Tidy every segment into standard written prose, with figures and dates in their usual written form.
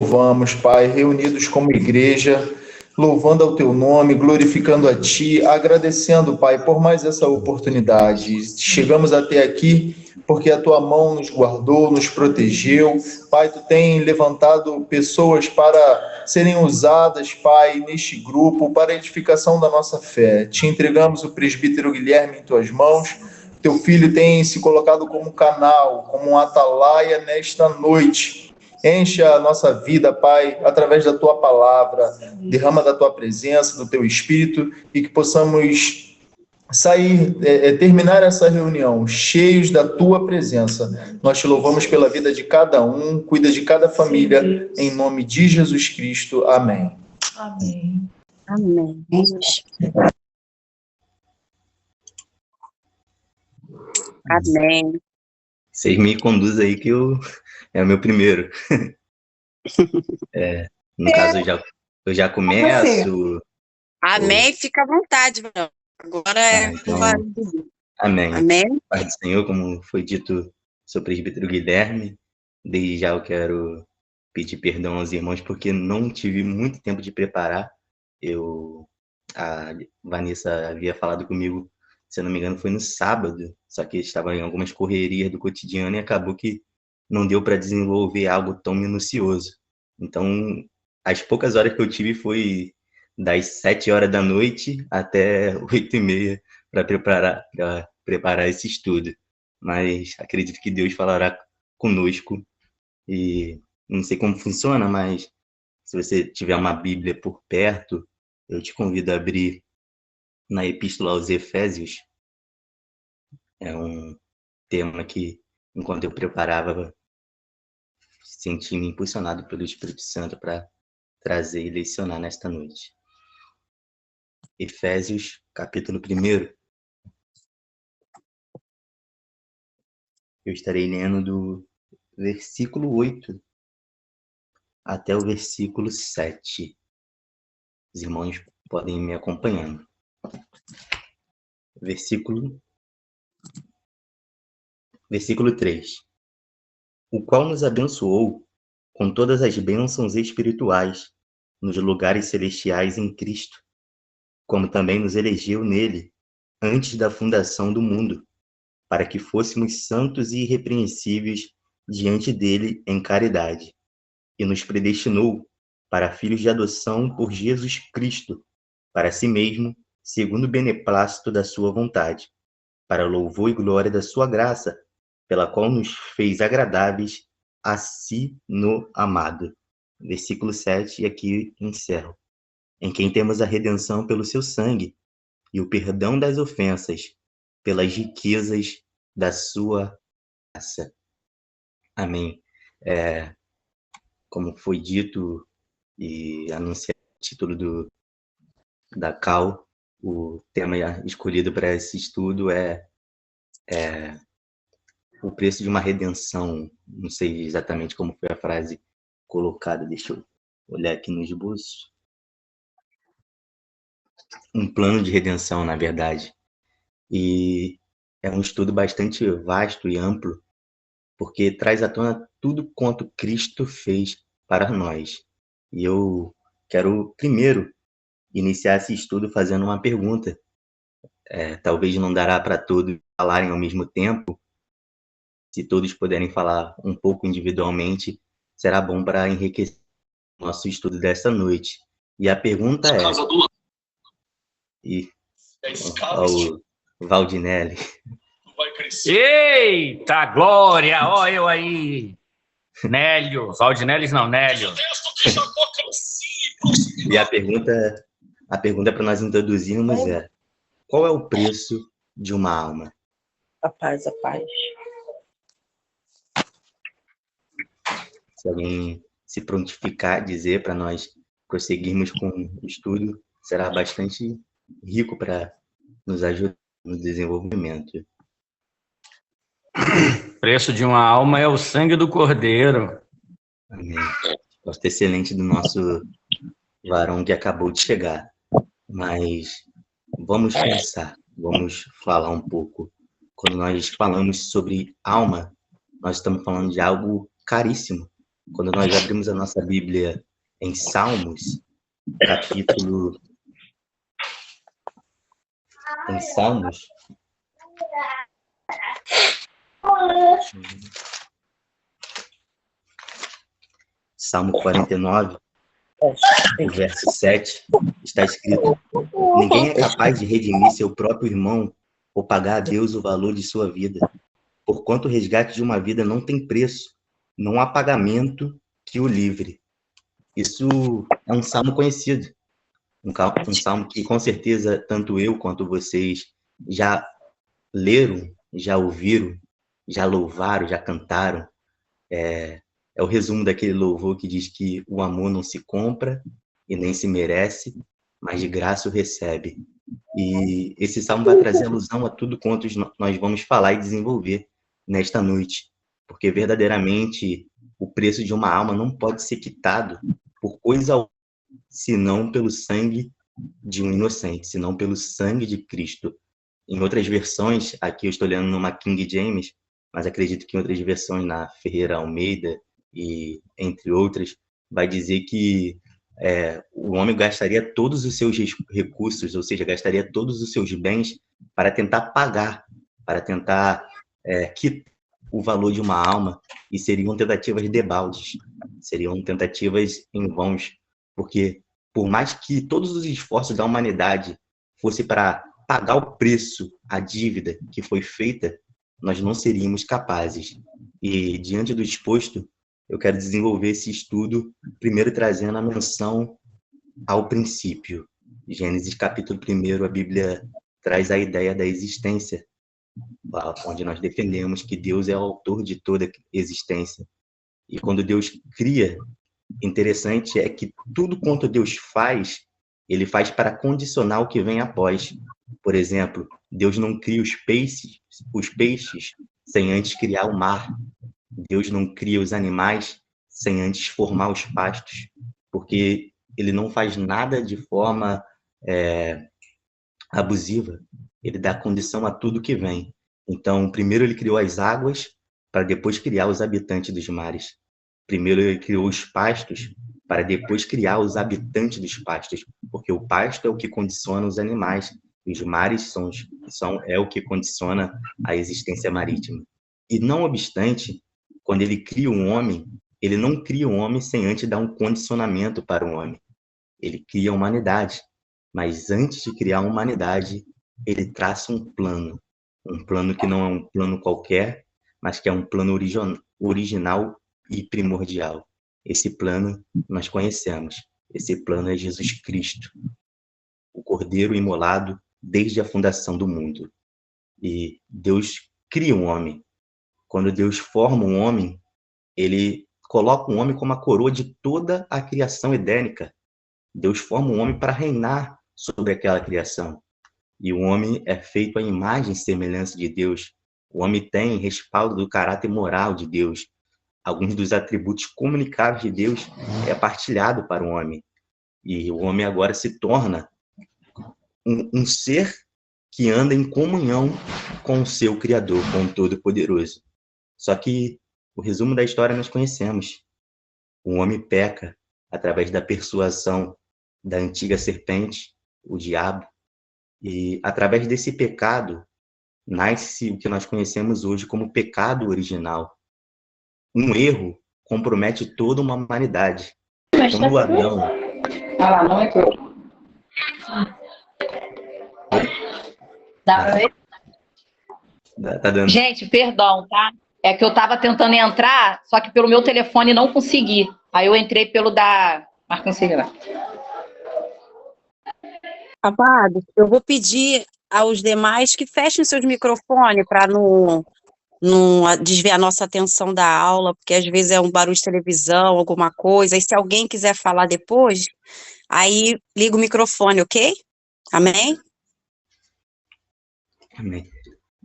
Louvamos, Pai, reunidos como igreja, louvando ao Teu nome, glorificando a Ti, agradecendo, Pai, por mais essa oportunidade. Chegamos até aqui porque a Tua mão nos guardou, nos protegeu. Pai, Tu tem levantado pessoas para serem usadas, Pai, neste grupo, para a edificação da nossa fé. Te entregamos o presbítero Guilherme em Tuas mãos. Teu filho tem se colocado como canal, como um atalaia nesta noite. Enche a nossa vida, Pai, através da Tua palavra, derrama da Tua presença, do Teu Espírito, e que possamos terminar essa reunião cheios da Tua presença. Nós Te louvamos pela vida de cada um, cuida de cada família, em nome de Jesus Cristo. Amém. Amém. Amém. Amém. Vocês me conduzem aí que é o meu primeiro. No caso, eu já começo. Amém, fica à vontade, Bruno. Agora então, amém. Amém. Pai do Senhor, como foi dito, sou presbítero Guilherme. Desde já eu quero pedir perdão aos irmãos, porque não tive muito tempo de preparar. A Vanessa havia falado comigo, se eu não me engano, foi no sábado, só que estava em algumas correrias do cotidiano e acabou que não deu para desenvolver algo tão minucioso. Então, as poucas horas que eu tive foi das 7 horas da noite até 8h30 para preparar esse estudo. Mas acredito que Deus falará conosco. E não sei como funciona, mas se você tiver uma Bíblia por perto, eu te convido a abrir na Epístola aos Efésios. É um tema que, enquanto eu preparava, senti-me impulsionado pelo Espírito Santo para trazer e lecionar nesta noite. Efésios, capítulo 1. Eu estarei lendo do versículo 8 até o versículo 7. Os irmãos podem ir me acompanhando. Versículo 3. O qual nos abençoou com todas as bênçãos espirituais nos lugares celestiais em Cristo, como também nos elegeu nele antes da fundação do mundo, para que fôssemos santos e irrepreensíveis diante dele em caridade, e nos predestinou para filhos de adoção por Jesus Cristo, para si mesmo, segundo o beneplácito da sua vontade, para louvor e glória da sua graça, pela qual nos fez agradáveis a si no amado. Versículo 7, e aqui encerro. Em quem temos a redenção pelo seu sangue, e o perdão das ofensas, pelas riquezas da sua graça. Amém. Como foi dito e anunciado no título da CAL, o tema escolhido para esse estudo é o preço de uma redenção. Não sei exatamente como foi a frase colocada, deixa eu olhar aqui no esboço. Um plano de redenção, na verdade. E é um estudo bastante vasto e amplo, porque traz à tona tudo quanto Cristo fez para nós. E eu quero, primeiro, iniciar esse estudo fazendo uma pergunta. Talvez não dará para todos falarem ao mesmo tempo. Se todos puderem falar um pouco individualmente, será bom para enriquecer o nosso estudo desta noite. E a pergunta o Valdinelli. Eita, glória! Ó, eu aí. Nélio. Valdinelli não, Nélio. E a pergunta para nós introduzirmos é: qual é o preço de uma alma? A paz. Se alguém se prontificar a dizer para nós prosseguirmos com o estudo, será bastante rico para nos ajudar no desenvolvimento. O preço de uma alma é o sangue do Cordeiro. Amém. Gosto excelente do nosso varão que acabou de chegar. Mas vamos pensar, vamos falar um pouco. Quando nós falamos sobre alma, nós estamos falando de algo caríssimo. Quando nós abrimos a nossa Bíblia em Salmos, capítulo... Em Salmos... Salmo 49, o verso 7, está escrito: ninguém é capaz de redimir seu próprio irmão ou pagar a Deus o valor de sua vida. Porquanto o resgate de uma vida não tem preço, não há pagamento que o livre. Isso é um salmo conhecido, um salmo que com certeza tanto eu quanto vocês já leram, já ouviram, já louvaram, já cantaram. É o resumo daquele louvor que diz que o amor não se compra e nem se merece, mas de graça o recebe. E esse salmo vai trazer alusão a tudo quanto nós vamos falar e desenvolver nesta noite, porque verdadeiramente o preço de uma alma não pode ser quitado por coisa alguma, senão pelo sangue de um inocente, senão pelo sangue de Cristo. Em outras versões, aqui eu estou lendo numa King James, mas acredito que em outras versões, na Ferreira Almeida e entre outras, vai dizer que o homem gastaria todos os seus recursos, ou seja, gastaria todos os seus bens para tentar pagar, para tentar quitar o valor de uma alma, e seriam tentativas debaldes, seriam tentativas em vãos, porque por mais que todos os esforços da humanidade fosse para pagar o preço, a dívida que foi feita, nós não seríamos capazes. E diante do exposto, eu quero desenvolver esse estudo, primeiro trazendo a menção ao princípio. Gênesis capítulo 1, a Bíblia traz a ideia da existência, onde nós defendemos que Deus é o autor de toda existência. E quando Deus cria, interessante é que tudo quanto Deus faz, ele faz para condicionar o que vem após. Por exemplo, Deus não cria os peixes sem antes criar o mar. Deus não cria os animais sem antes formar os pastos, porque ele não faz nada de forma abusiva. Ele dá condição a tudo que vem. Então, primeiro ele criou as águas, para depois criar os habitantes dos mares. Primeiro ele criou os pastos, para depois criar os habitantes dos pastos, porque o pasto é o que condiciona os animais, e os mares é o que condiciona a existência marítima. E não obstante, quando ele cria um homem, ele não cria um homem sem antes dar um condicionamento para o homem. Ele cria a humanidade, mas antes de criar a humanidade, ele traça um plano que não é um plano qualquer, mas que é um plano original e primordial. Esse plano nós conhecemos. Esse plano é Jesus Cristo, o Cordeiro imolado desde a fundação do mundo. E Deus cria um homem. Quando Deus forma um homem, ele coloca um homem como a coroa de toda a criação edênica. Deus forma um homem para reinar sobre aquela criação. E o homem é feito à imagem e semelhança de Deus. O homem tem respaldo do caráter moral de Deus. Alguns dos atributos comunicáveis de Deus é partilhado para o homem. E o homem agora se torna um ser que anda em comunhão com o seu Criador, com o Todo-Poderoso. Só que o resumo da história nós conhecemos. O homem peca através da persuasão da antiga serpente, o diabo, e através desse pecado nasce o que nós conhecemos hoje como pecado original. Um erro compromete toda uma humanidade. Quando Adão... não é tudo. Dá pra ver? Tá dando. Gente, perdão, tá? É que eu tava tentando entrar, só que pelo meu telefone não consegui. Aí eu entrei pelo da... Mas consegui lá. Amados, eu vou pedir aos demais que fechem seus microfones para não desviar a nossa atenção da aula, porque às vezes é um barulho de televisão, alguma coisa, e se alguém quiser falar depois, aí liga o microfone, ok? Amém? Amém.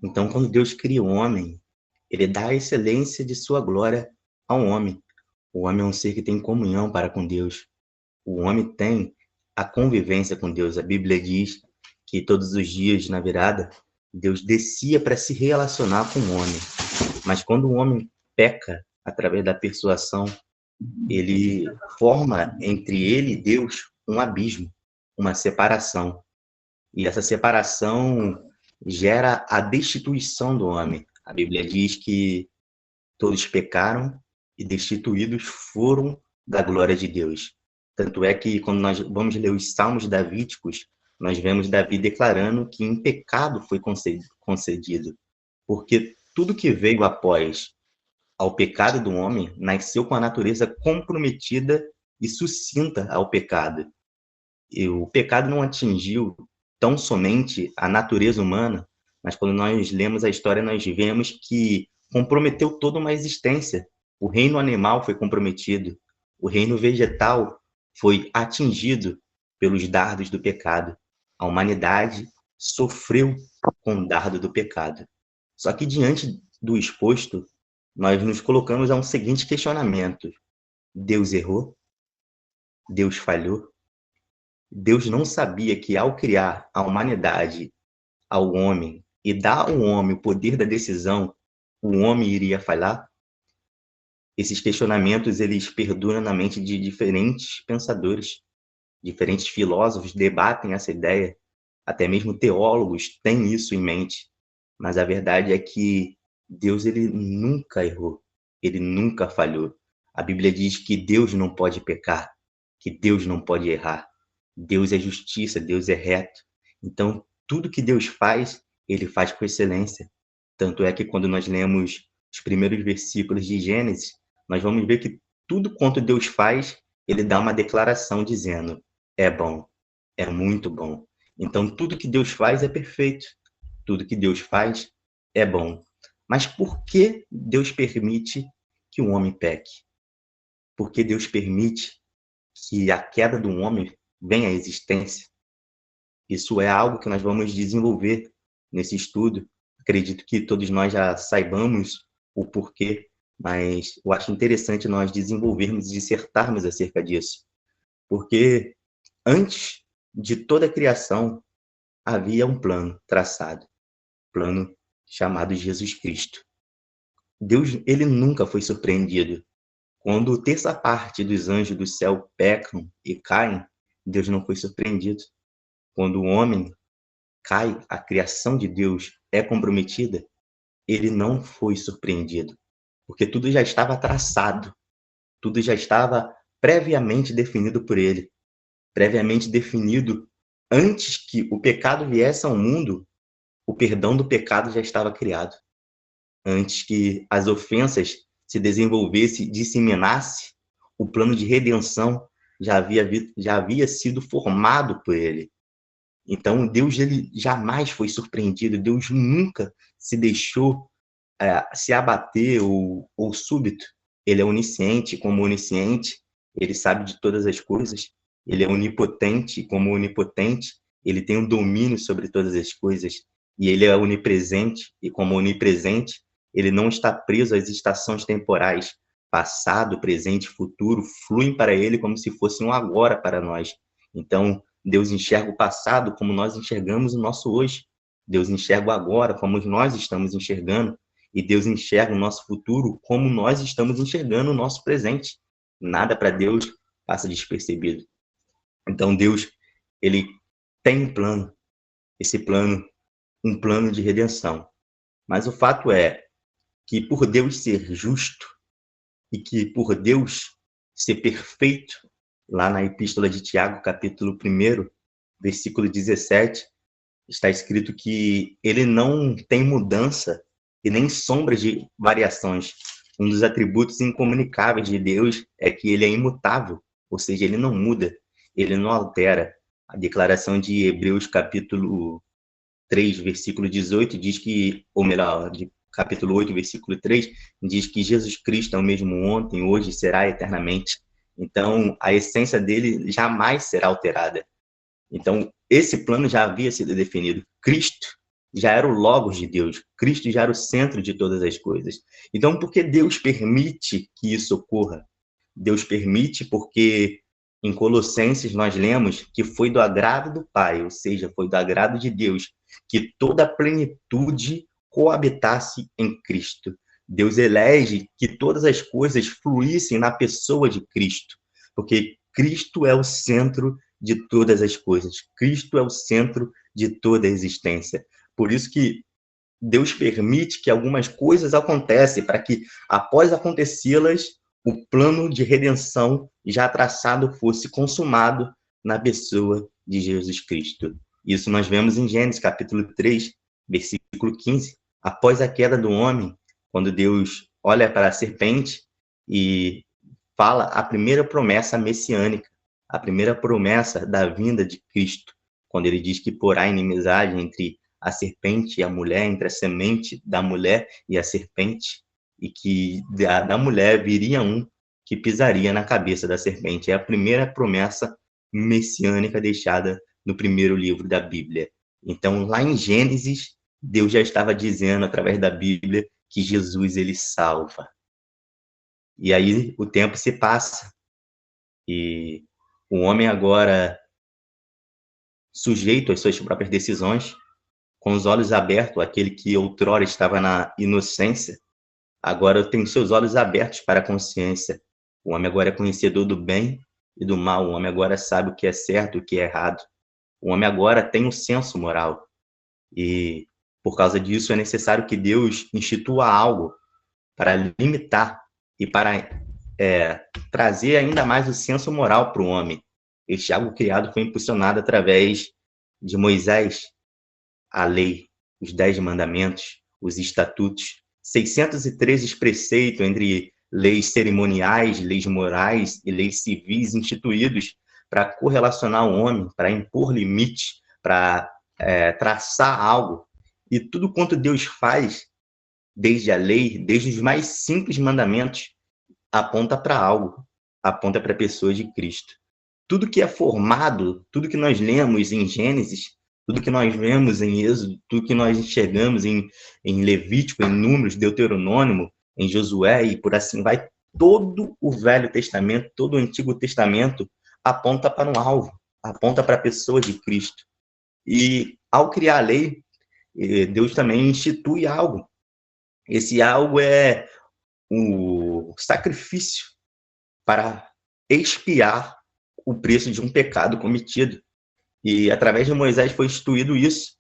Então, quando Deus cria o homem, ele dá a excelência de sua glória ao homem. O homem é um ser que tem comunhão para com Deus. O homem tem a convivência com Deus. A Bíblia diz que todos os dias, na virada, Deus descia para se relacionar com o homem. Mas quando o homem peca através da persuasão, ele forma entre ele e Deus um abismo, uma separação. E essa separação gera a destituição do homem. A Bíblia diz que todos pecaram e destituídos foram da glória de Deus. Tanto é que quando nós vamos ler os Salmos davídicos, nós vemos Davi declarando que em pecado foi concedido, porque tudo que veio após ao pecado do homem nasceu com a natureza comprometida e sucinta ao pecado. E o pecado não atingiu tão somente a natureza humana, mas quando nós lemos a história, nós vemos que comprometeu toda uma existência. O reino animal foi comprometido, o reino vegetal foi atingido pelos dardos do pecado. A humanidade sofreu com o dardo do pecado. Só que diante do exposto, nós nos colocamos a um seguinte questionamento: Deus errou? Deus falhou? Deus não sabia que ao criar a humanidade ao homem e dar ao homem o poder da decisão, o homem iria falhar? Esses questionamentos, eles perduram na mente de diferentes pensadores, diferentes filósofos debatem essa ideia, até mesmo teólogos têm isso em mente. Mas a verdade é que Deus, ele nunca errou, ele nunca falhou. A Bíblia diz que Deus não pode pecar, que Deus não pode errar. Deus é justiça, Deus é reto. Então, tudo que Deus faz, ele faz com excelência. Tanto é que quando nós lemos os primeiros versículos de Gênesis, nós vamos ver que tudo quanto Deus faz, ele dá uma declaração dizendo: é bom, é muito bom. Então, tudo que Deus faz é perfeito. Tudo que Deus faz é bom. Mas por que Deus permite que o homem peque? Por que Deus permite que a queda do homem venha à existência? Isso é algo que nós vamos desenvolver nesse estudo. Acredito que todos nós já saibamos o porquê, mas eu acho interessante nós desenvolvermos e dissertarmos acerca disso. Porque antes de toda a criação, havia um plano traçado, plano chamado Jesus Cristo. Deus, ele nunca foi surpreendido. Quando terça parte dos anjos do céu pecam e caem, Deus não foi surpreendido. Quando o homem cai, a criação de Deus é comprometida, ele não foi surpreendido, porque tudo já estava traçado, tudo já estava previamente definido por ele, previamente definido. Antes que o pecado viesse ao mundo, o perdão do pecado já estava criado. Antes que as ofensas se desenvolvessem, disseminasse, o plano de redenção já havia sido formado por ele. Então, Deus, ele jamais foi surpreendido. Deus nunca se deixou se abater ou súbito. Ele é onisciente, como onisciente, ele sabe de todas as coisas. Ele é onipotente, como onipotente, ele tem um domínio sobre todas as coisas. E ele é onipresente, e como onipresente, ele não está preso às estações temporais. Passado, presente, futuro, fluem para ele como se fosse um agora para nós. Então, Deus enxerga o passado como nós enxergamos o nosso hoje. Deus enxerga o agora como nós estamos enxergando. E Deus enxerga o nosso futuro como nós estamos enxergando o nosso presente. Nada para Deus passa despercebido. Então, Deus, ele tem um plano. Esse plano, um plano de redenção. Mas o fato é que por Deus ser justo e que por Deus ser perfeito, lá na Epístola de Tiago, capítulo 1, versículo 17, está escrito que ele não tem mudança e nem sombra de variações. Um dos atributos incomunicáveis de Deus é que ele é imutável, ou seja, ele não muda, ele não altera. A declaração de Hebreus, capítulo 3, versículo 18, diz que, ou melhor, de capítulo 8, versículo 3, diz que Jesus Cristo é o mesmo ontem, hoje e será eternamente. Então, a essência dele jamais será alterada. Então, esse plano já havia sido definido. Cristo já era o Logos de Deus. Cristo já era o centro de todas as coisas. Então, por que Deus permite que isso ocorra? Deus permite porque em Colossenses nós lemos que foi do agrado do Pai, ou seja, foi do agrado de Deus, que toda a plenitude coabitasse em Cristo. Deus elege que todas as coisas fluíssem na pessoa de Cristo, porque Cristo é o centro de todas as coisas. Cristo é o centro de toda a existência. Por isso que Deus permite que algumas coisas aconteçam, para que, após acontecê-las, o plano de redenção já traçado fosse consumado na pessoa de Jesus Cristo. Isso nós vemos em Gênesis, capítulo 3, versículo 15. Após a queda do homem, quando Deus olha para a serpente e fala a primeira promessa messiânica, a primeira promessa da vinda de Cristo, quando ele diz que porá inimizade entre a serpente e a mulher, entre a semente da mulher e a serpente, e que da mulher viria um que pisaria na cabeça da serpente. É a primeira promessa messiânica deixada no primeiro livro da Bíblia. Então, lá em Gênesis, Deus já estava dizendo, através da Bíblia, que Jesus, ele salva. E aí o tempo se passa, e o homem agora, sujeito às suas próprias decisões, com os olhos abertos, aquele que outrora estava na inocência, agora tem seus olhos abertos para a consciência. O homem agora é conhecedor do bem e do mal. O homem agora sabe o que é certo e o que é errado. O homem agora tem um senso moral. E, por causa disso, é necessário que Deus institua algo para limitar e para trazer ainda mais o senso moral para o homem. Este algo criado foi impulsionado através de Moisés, a lei, os 10 mandamentos, os estatutos, 613 preceitos entre leis cerimoniais, leis morais e leis civis instituídos para correlacionar o homem, para impor limites, para traçar algo. E tudo quanto Deus faz, desde a lei, desde os mais simples mandamentos, aponta para algo, aponta para a pessoa de Cristo. Tudo que é formado, tudo que nós lemos em Gênesis, tudo que nós vemos em Êxodo, tudo que nós enxergamos em Levítico, em Números, Deuteronômio, em Josué e por assim vai, todo o Velho Testamento, todo o Antigo Testamento aponta para um alvo, aponta para a pessoa de Cristo. E ao criar a lei, Deus também institui algo. Esse algo é o sacrifício para expiar o preço de um pecado cometido. E através de Moisés foi instituído isso,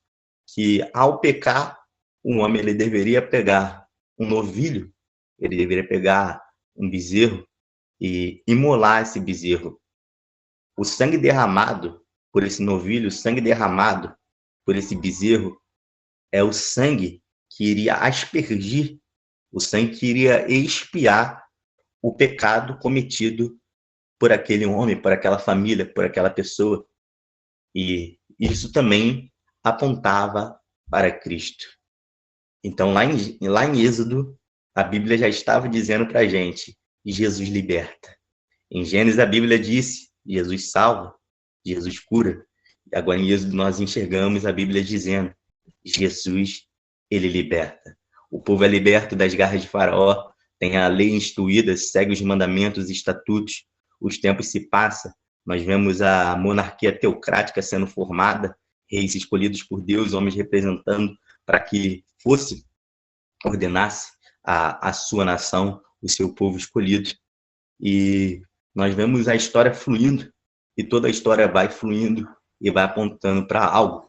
que ao pecar, um homem ele deveria pegar um novilho, ele deveria pegar um bezerro e imolar esse bezerro. O sangue derramado por esse novilho, o sangue derramado por esse bezerro, é o sangue que iria aspergir, o sangue que iria expiar o pecado cometido por aquele homem, por aquela família, por aquela pessoa. E isso também apontava para Cristo. Então, lá em Êxodo, a Bíblia já estava dizendo para a gente, Jesus liberta. Em Gênesis, a Bíblia disse, Jesus salva, Jesus cura. E agora em Êxodo nós enxergamos a Bíblia dizendo, Jesus, ele liberta. O povo é liberto das garras de Faraó, tem a lei instituída, segue os mandamentos e estatutos. Os tempos se passam, nós vemos a monarquia teocrática sendo formada, reis escolhidos por Deus, homens representando para que ordenasse a sua nação, o seu povo escolhido. E nós vemos a história fluindo, e toda a história vai fluindo e vai apontando para algo.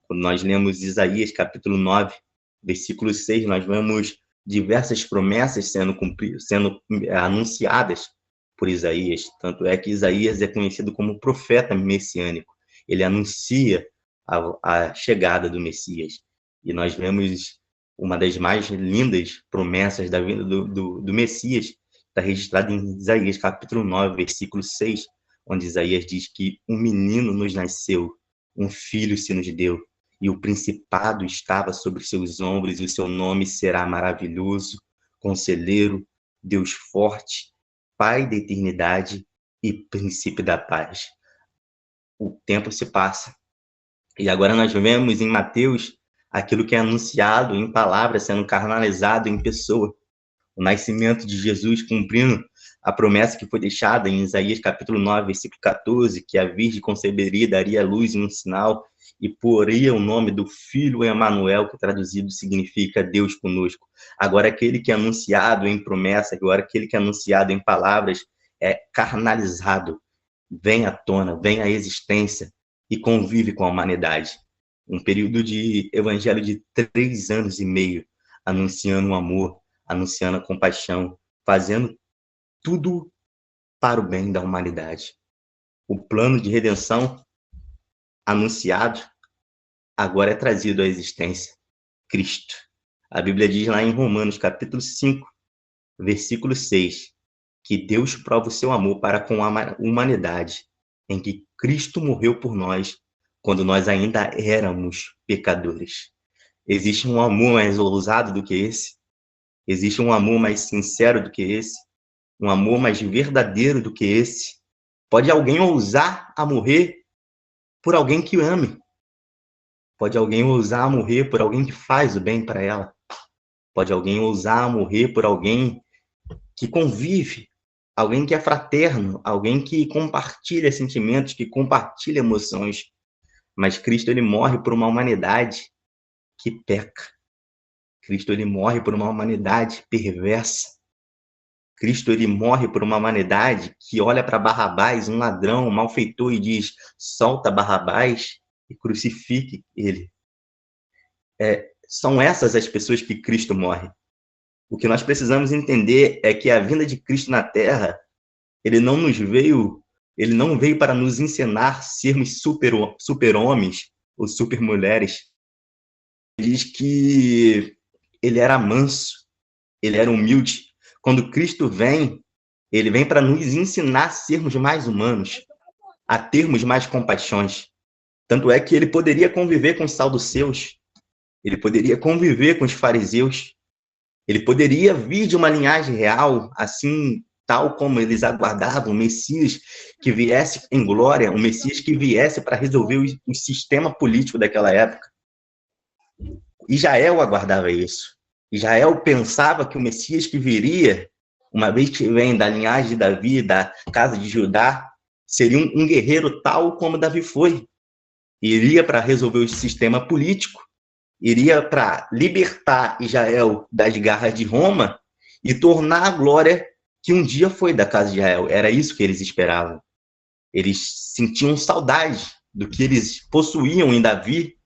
Quando nós lemos Isaías, capítulo 9, versículo 6, nós vemos diversas promessas sendo anunciadas por Isaías. Tanto é que Isaías é conhecido como profeta messiânico. Ele anuncia a chegada do Messias. E nós vemos uma das mais lindas promessas da vinda do Messias, está registrada em Isaías, capítulo 9, versículo 6, onde Isaías diz que um menino nos nasceu, um filho se nos deu, e o principado estava sobre seus ombros, e o seu nome será maravilhoso, conselheiro, Deus forte, Pai da eternidade e princípio da paz. O tempo se passa. E agora nós vemos em Mateus aquilo que é anunciado em palavras, sendo carnalizado em pessoa. O nascimento de Jesus cumprindo a promessa que foi deixada em Isaías capítulo 9, versículo 14, que a Virgem conceberia e daria à luz um sinal e poria o nome do Filho Emanuel, que traduzido significa Deus conosco. Agora, aquele que é anunciado em promessa, agora aquele que é anunciado em palavras, é carnalizado, vem à tona, vem à existência e convive com a humanidade. Um período de evangelho de 3 anos e meio, anunciando o amor, anunciando a compaixão, fazendo tudo para o bem da humanidade. O plano de redenção anunciado agora é trazido à existência, Cristo. A Bíblia diz lá em Romanos capítulo 5, versículo 6, que Deus prova o seu amor para com a humanidade, em que Cristo morreu por nós, quando nós ainda éramos pecadores. Existe um amor mais ousado do que esse? Existe um amor mais sincero do que esse? Um amor mais verdadeiro do que esse? Pode alguém ousar a morrer por alguém que ame? Pode alguém ousar morrer por alguém que faz o bem para ela? Pode alguém ousar morrer por alguém que convive, alguém que é fraterno, alguém que compartilha sentimentos, que compartilha emoções? Mas Cristo, ele morre por uma humanidade que peca. Cristo, ele morre por uma humanidade perversa. Cristo, ele morre por uma humanidade que olha para Barrabás, um ladrão, um malfeitor, e diz: solta Barrabás e crucifique ele. São essas as pessoas que Cristo morre. O que nós precisamos entender é que a vinda de Cristo na Terra, ele não veio para nos ensinar sermos super-homens ou super-mulheres. Ele diz que ele era manso, ele era humilde. Quando Cristo vem, ele vem para nos ensinar a sermos mais humanos, a termos mais compaixões. Tanto é que ele poderia conviver com os saduceus, ele poderia conviver com os fariseus, ele poderia vir de uma linhagem real, assim, tal como eles aguardavam, um Messias que viesse em glória, um Messias que viesse para resolver o sistema político daquela época. Israel aguardava isso. Israel pensava que o Messias que viria, uma vez que vem da linhagem de Davi, da casa de Judá, seria um guerreiro tal como Davi foi. Iria para resolver o sistema político, iria para libertar Israel das garras de Roma e tornar a glória que um dia foi da casa de Israel. Era isso que eles esperavam. Eles sentiam saudade do que eles possuíam em Davi,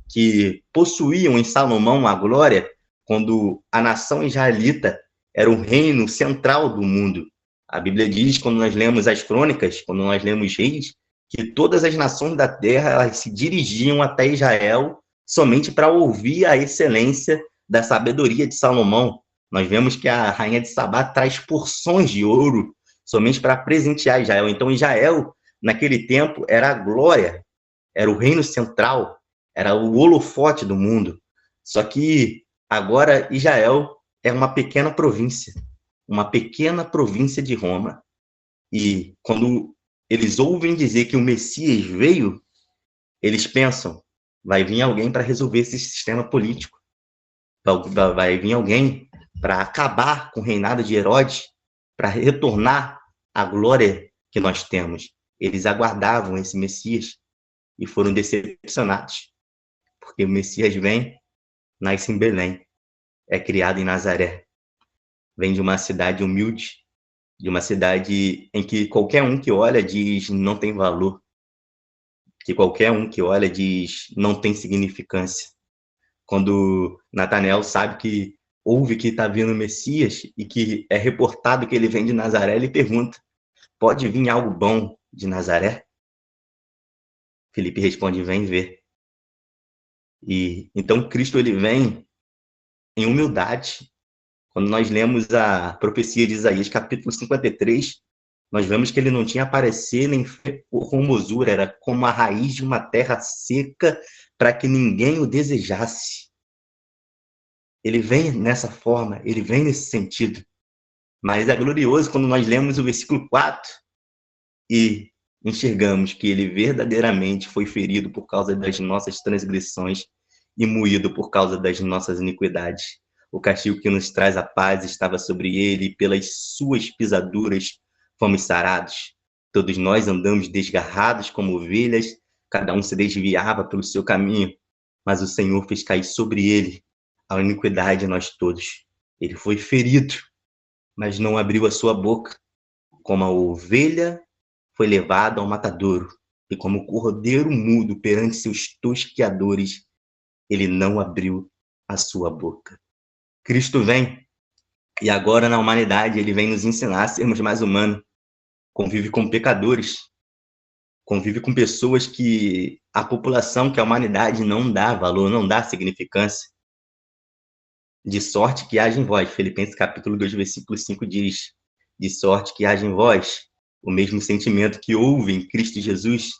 que possuíam em Salomão a glória, quando a nação israelita era o reino central do mundo. A Bíblia diz, quando nós lemos as crônicas, quando nós lemos Reis, que todas as nações da terra elas se dirigiam até Israel somente para ouvir a excelência da sabedoria de Salomão. Nós vemos que a rainha de Sabá traz porções de ouro somente para presentear Israel. Então, Israel, naquele tempo, era a glória, era o reino central, era o holofote do mundo. Só que agora Israel é uma pequena província de Roma. E quando eles ouvem dizer que o Messias veio, eles pensam: vai vir alguém para resolver esse sistema político. Vai vir alguém para acabar com o reinado de Herodes, para retornar a glória que nós temos. Eles aguardavam esse Messias e foram decepcionados, porque o Messias vem, nasce em Belém, é criado em Nazaré, vem de uma cidade humilde, de uma cidade em que qualquer um que olha diz não tem valor, que qualquer um que olha diz não tem significância. Quando Natanael sabe que ouve que está vindo o Messias e que é reportado que ele vem de Nazaré, ele pergunta: pode vir algo bom de Nazaré? Felipe responde: vem ver. E então Cristo, ele vem em humildade. Quando nós lemos a profecia de Isaías, capítulo 53, nós vemos que ele não tinha parecer nem formosura, era como a raiz de uma terra seca para que ninguém o desejasse. Ele vem nessa forma, ele vem nesse sentido. Mas é glorioso quando nós lemos o versículo 4 e enxergamos que ele verdadeiramente foi ferido por causa das nossas transgressões e moído por causa das nossas iniquidades. O castigo que nos traz a paz estava sobre ele, e pelas suas pisaduras fomos sarados. Todos nós andamos desgarrados como ovelhas, cada um se desviava pelo seu caminho, mas o Senhor fez cair sobre ele a iniquidade de nós todos. Ele foi ferido, mas não abriu a sua boca. Como a ovelha foi levado ao matadouro, e como o cordeiro mudo perante seus tosqueadores, ele não abriu a sua boca. Cristo vem, e agora na humanidade ele vem nos ensinar a sermos mais humanos. Convive com pecadores, convive com pessoas que a população, que a humanidade não dá valor, não dá significância. De sorte que haja em vós, Filipenses capítulo 2, versículo 5 diz, de sorte que haja em vós o mesmo sentimento que houve em Cristo Jesus,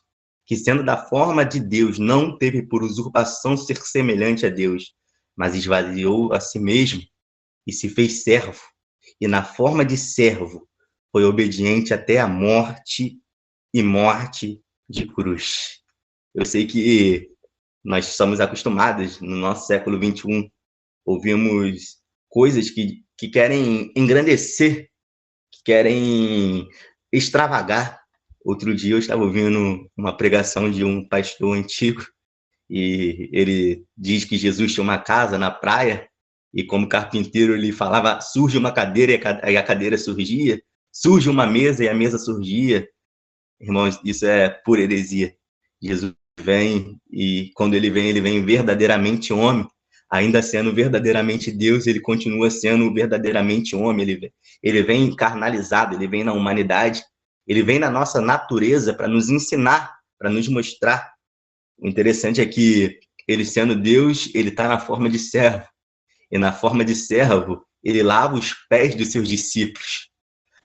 que sendo da forma de Deus, não teve por usurpação ser semelhante a Deus, mas esvaziou a si mesmo e se fez servo, e na forma de servo foi obediente até a morte e morte de cruz. Eu sei que nós somos acostumados, no nosso século 21, ouvimos coisas que querem engrandecer, que querem extravagar. Outro dia eu estava ouvindo uma pregação de um pastor antigo, e ele diz que Jesus tinha uma casa na praia, e como carpinteiro ele falava, surge uma cadeira e a cadeira surgia, surge uma mesa e a mesa surgia. Irmãos, isso é pura heresia. Jesus vem, e quando ele vem verdadeiramente homem. Ainda sendo verdadeiramente Deus, ele continua sendo verdadeiramente homem. Ele vem encarnalizado, ele vem na humanidade, ele vem na nossa natureza para nos ensinar, para nos mostrar. O interessante é que ele sendo Deus, ele está na forma de servo. E na forma de servo, ele lava os pés dos seus discípulos.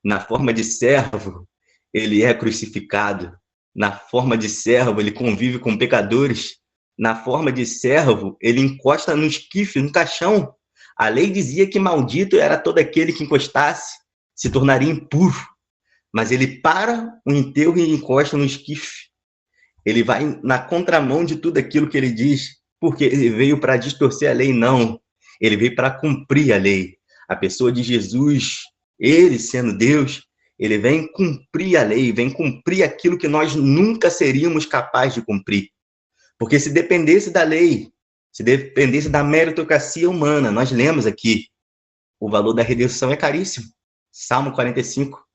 Na forma de servo, ele é crucificado. Na forma de servo, ele convive com pecadores. Na forma de servo, ele encosta no esquife, no caixão. A lei dizia que maldito era todo aquele que encostasse, se tornaria impuro. Mas ele para o enterro e encosta no esquife. Ele vai na contramão de tudo aquilo que ele diz, porque ele veio para distorcer a lei, não. Ele veio para cumprir a lei. A pessoa de Jesus, ele sendo Deus, ele vem cumprir a lei, vem cumprir aquilo que nós nunca seríamos capazes de cumprir. Porque se dependesse da lei, se dependesse da meritocracia humana, nós lemos aqui, o valor da redenção é caríssimo. Salmo 45.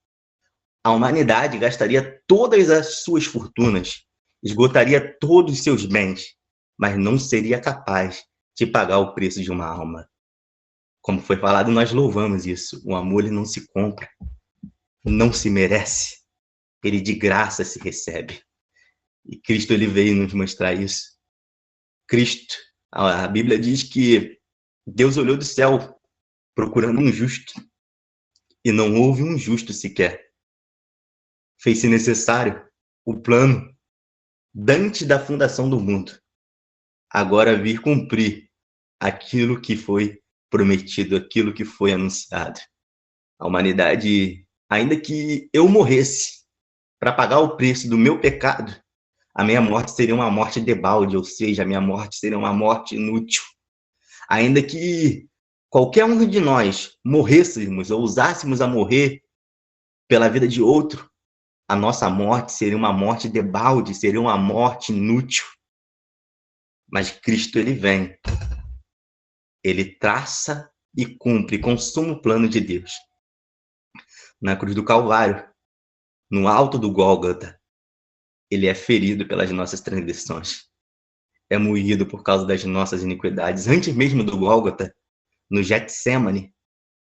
A humanidade gastaria todas as suas fortunas, esgotaria todos os seus bens, mas não seria capaz de pagar o preço de uma alma. Como foi falado, nós louvamos isso. O amor ele não se compra, não se merece, ele de graça se recebe. E Cristo ele veio nos mostrar isso. Cristo, a Bíblia diz que Deus olhou do céu procurando um justo e não houve um justo sequer. Fez-se necessário o plano antes da fundação do mundo. Agora vir cumprir aquilo que foi prometido, aquilo que foi anunciado. A humanidade, ainda que eu morresse para pagar o preço do meu pecado, a minha morte seria uma morte debalde, ou seja, a minha morte seria uma morte inútil. Ainda que qualquer um de nós morrêssemos ou usássemos a morrer pela vida de outro, a nossa morte seria uma morte debalde, seria uma morte inútil. Mas Cristo, ele vem, ele traça e cumpre, consuma o plano de Deus. Na cruz do Calvário, no alto do Gólgota, ele é ferido pelas nossas transgressões, é moído por causa das nossas iniquidades. Antes mesmo do Gólgota, no Getsêmani,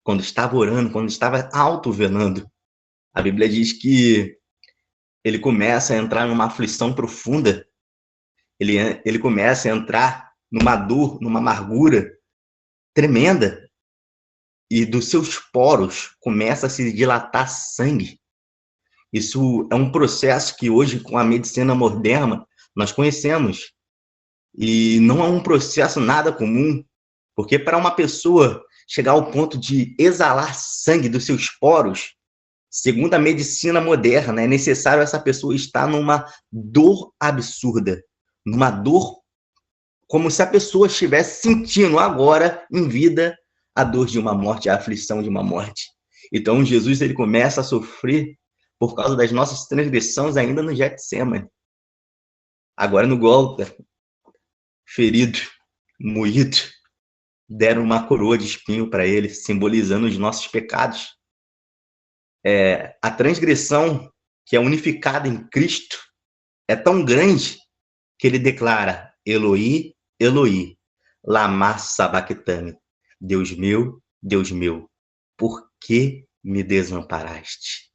quando estava orando, quando estava auto-velando, a Bíblia diz que ele começa a entrar numa aflição profunda, ele começa a entrar numa dor, numa amargura tremenda, e dos seus poros começa a se dilatar sangue. Isso é um processo que hoje, com a medicina moderna, nós conhecemos. E não é um processo nada comum, porque para uma pessoa chegar ao ponto de exalar sangue dos seus poros, segundo a medicina moderna, é necessário essa pessoa estar numa dor absurda, numa dor como se a pessoa estivesse sentindo agora, em vida, a dor de uma morte, a aflição de uma morte. Então, Jesus ele começa a sofrer por causa das nossas transgressões ainda no Getsêmani. Agora no Gólgota, ferido, moído, deram uma coroa de espinho para ele, simbolizando os nossos pecados. A transgressão que é unificada em Cristo é tão grande que ele declara: Eloi, Eloi, lama sabachthani. Deus meu, por que me desamparaste?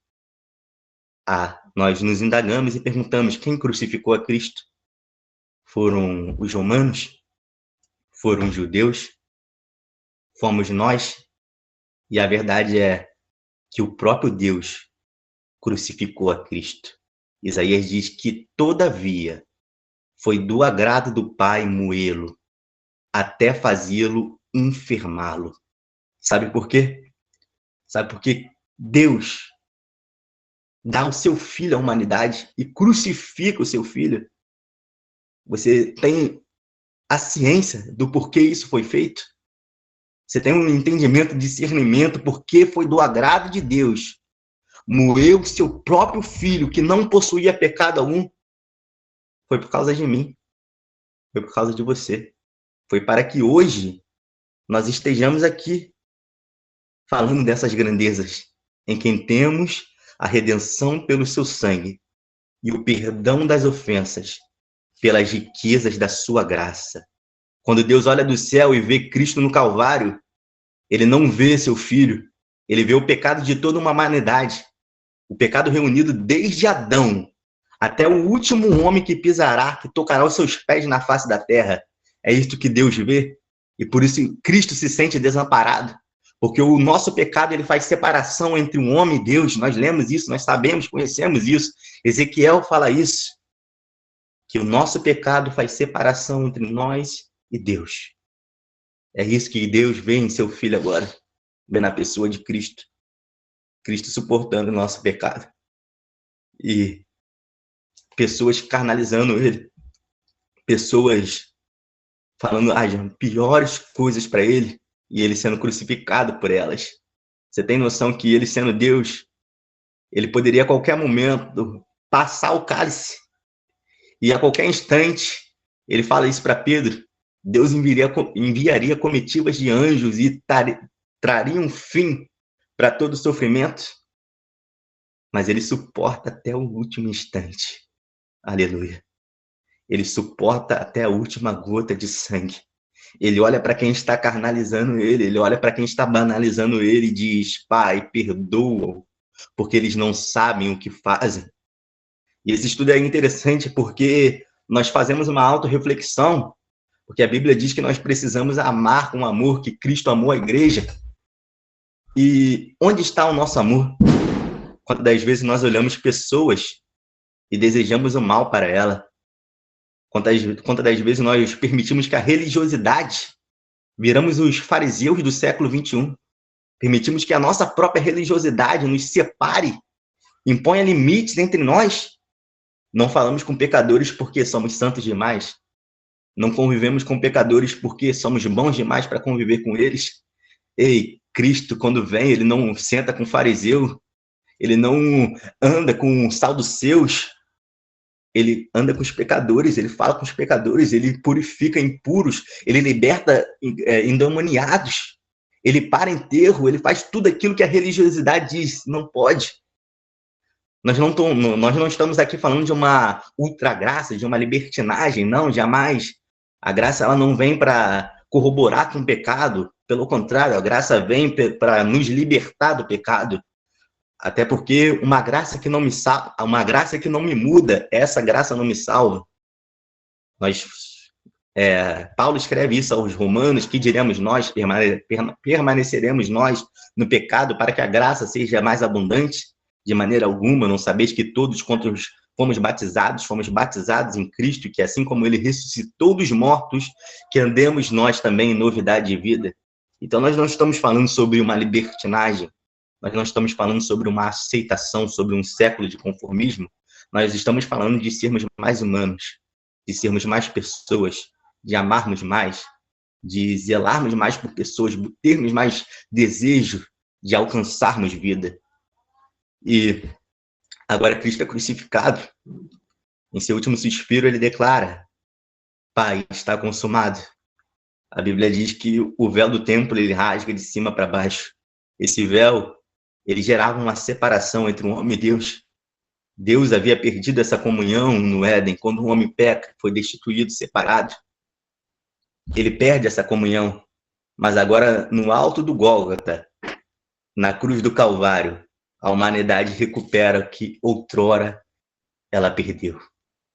Nós nos indagamos e perguntamos: quem crucificou a Cristo? Foram os romanos? Foram os judeus? Fomos nós? E a verdade é que o próprio Deus crucificou a Cristo. Isaías diz que, todavia, foi do agrado do Pai moê-lo, até fazê-lo enfermá-lo. Sabe por quê? Sabe por quê? Deus dá o seu filho à humanidade e crucifica o seu filho. Você tem a ciência do porquê isso foi feito? Você tem um entendimento, discernimento, porque foi do agrado de Deus moeu o seu próprio filho, que não possuía pecado algum. Foi por causa de mim. Foi por causa de você. Foi para que hoje nós estejamos aqui falando dessas grandezas, em quem temos a redenção pelo seu sangue e o perdão das ofensas pelas riquezas da sua graça. Quando Deus olha do céu e vê Cristo no Calvário, ele não vê seu filho, ele vê o pecado de toda uma humanidade, o pecado reunido desde Adão até o último homem que pisará, que tocará os seus pés na face da terra. É isso que Deus vê, e por isso Cristo se sente desamparado, porque o nosso pecado ele faz separação entre o homem e Deus. Nós lemos isso, nós sabemos, conhecemos isso. Ezequiel fala isso, que o nosso pecado faz separação entre nós e Deus. É isso que Deus vê em seu Filho agora, vê na pessoa de Cristo. Cristo suportando o nosso pecado. E pessoas carnalizando ele. Pessoas falando as piores coisas para ele, e ele sendo crucificado por elas. Você tem noção que ele, sendo Deus, ele poderia a qualquer momento passar o cálice, e a qualquer instante, ele fala isso para Pedro, Deus enviaria comitivas de anjos e traria um fim para todo o sofrimento, mas ele suporta até o último instante. Aleluia. Ele suporta até a última gota de sangue. Ele olha para quem está carnalizando ele olha para quem está banalizando ele e diz: Pai, perdoa-o, porque eles não sabem o que fazem. E esse estudo é interessante porque nós fazemos uma autorreflexão, porque a Bíblia diz que nós precisamos amar com o amor que Cristo amou a igreja. E onde está o nosso amor? Quantas das vezes nós olhamos pessoas e desejamos o mal para ela? Quantas das vezes nós permitimos que a religiosidade, viramos os fariseus do século XXI, permitimos que a nossa própria religiosidade nos separe, imponha limites entre nós? Não falamos com pecadores porque somos santos demais. Não convivemos com pecadores porque somos bons demais para conviver com eles. Ei, Cristo, quando vem, ele não senta com fariseu, ele não anda com saduceus, ele anda com os pecadores, ele fala com os pecadores, ele purifica impuros, ele liberta endemoniados, ele para enterro, ele faz tudo aquilo que a religiosidade diz, não pode. Nós não estamos aqui falando de uma ultragraça, de uma libertinagem, não, jamais. A graça ela não vem para corroborar com o pecado, pelo contrário, a graça vem para nos libertar do pecado. Até porque uma graça que não me salva, uma graça que não me muda, essa graça não me salva. Paulo escreve isso aos Romanos: que diremos nós, permaneceremos nós no pecado para que a graça seja mais abundante? De maneira alguma, não sabeis que todos quantos fomos batizados em Cristo, que assim como ele ressuscitou dos mortos, que andemos nós também em novidade de vida. Então nós não estamos falando sobre uma libertinagem, nós não estamos falando sobre uma aceitação, sobre um século de conformismo, nós estamos falando de sermos mais humanos, de sermos mais pessoas, de amarmos mais, de zelarmos mais por pessoas, termos mais desejo de alcançarmos vida. E agora Cristo é crucificado. Em seu último suspiro, ele declara: Pai, está consumado. A Bíblia diz que o véu do templo ele rasga de cima para baixo. Esse véu, ele gerava uma separação entre o homem e Deus. Deus havia perdido essa comunhão no Éden. Quando o homem peca, foi destituído, separado. Ele perde essa comunhão. Mas agora, no alto do Gólgota, na cruz do Calvário, a humanidade recupera o que outrora ela perdeu,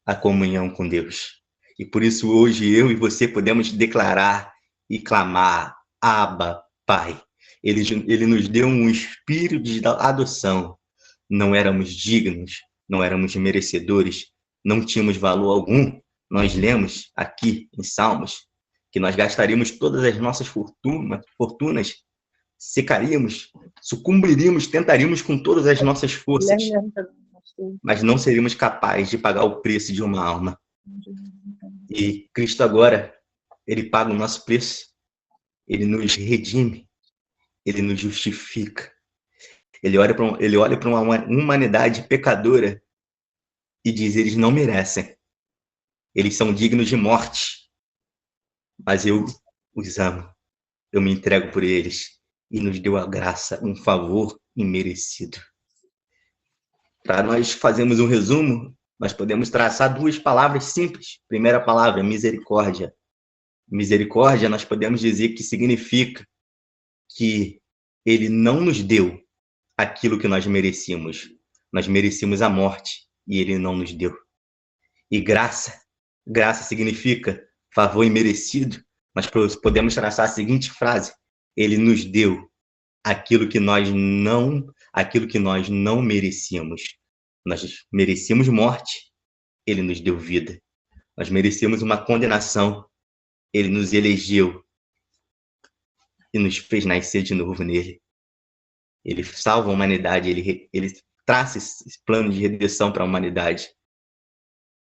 a comunhão com Deus. E por isso hoje eu e você podemos declarar e clamar: Abba, Pai. Ele nos deu um espírito de adoção. Não éramos dignos, não éramos merecedores, não tínhamos valor algum. Nós lemos aqui em Salmos que nós gastaríamos todas as nossas fortunas, secaríamos, sucumbiríamos, tentaríamos com todas as nossas forças, mas não seríamos capazes de pagar o preço de uma alma. E Cristo agora, ele paga o nosso preço, ele nos redime, ele nos justifica. Ele olha para uma humanidade pecadora e diz: eles não merecem, eles são dignos de morte, mas eu os amo, eu me entrego por eles, e nos deu a graça, um favor imerecido. Para nós fazermos um resumo, nós podemos traçar duas palavras simples. Primeira palavra, misericórdia. Misericórdia, nós podemos dizer que significa que ele não nos deu aquilo que nós merecíamos. Nós merecíamos a morte e ele não nos deu. E graça significa favor imerecido. Nós podemos traçar a seguinte frase: ele nos deu aquilo que nós não merecíamos. Nós merecíamos morte, ele nos deu vida. Nós merecíamos uma condenação, ele nos elegeu e nos fez nascer de novo nele. Ele salva a humanidade, ele traça esse plano de redenção para a humanidade.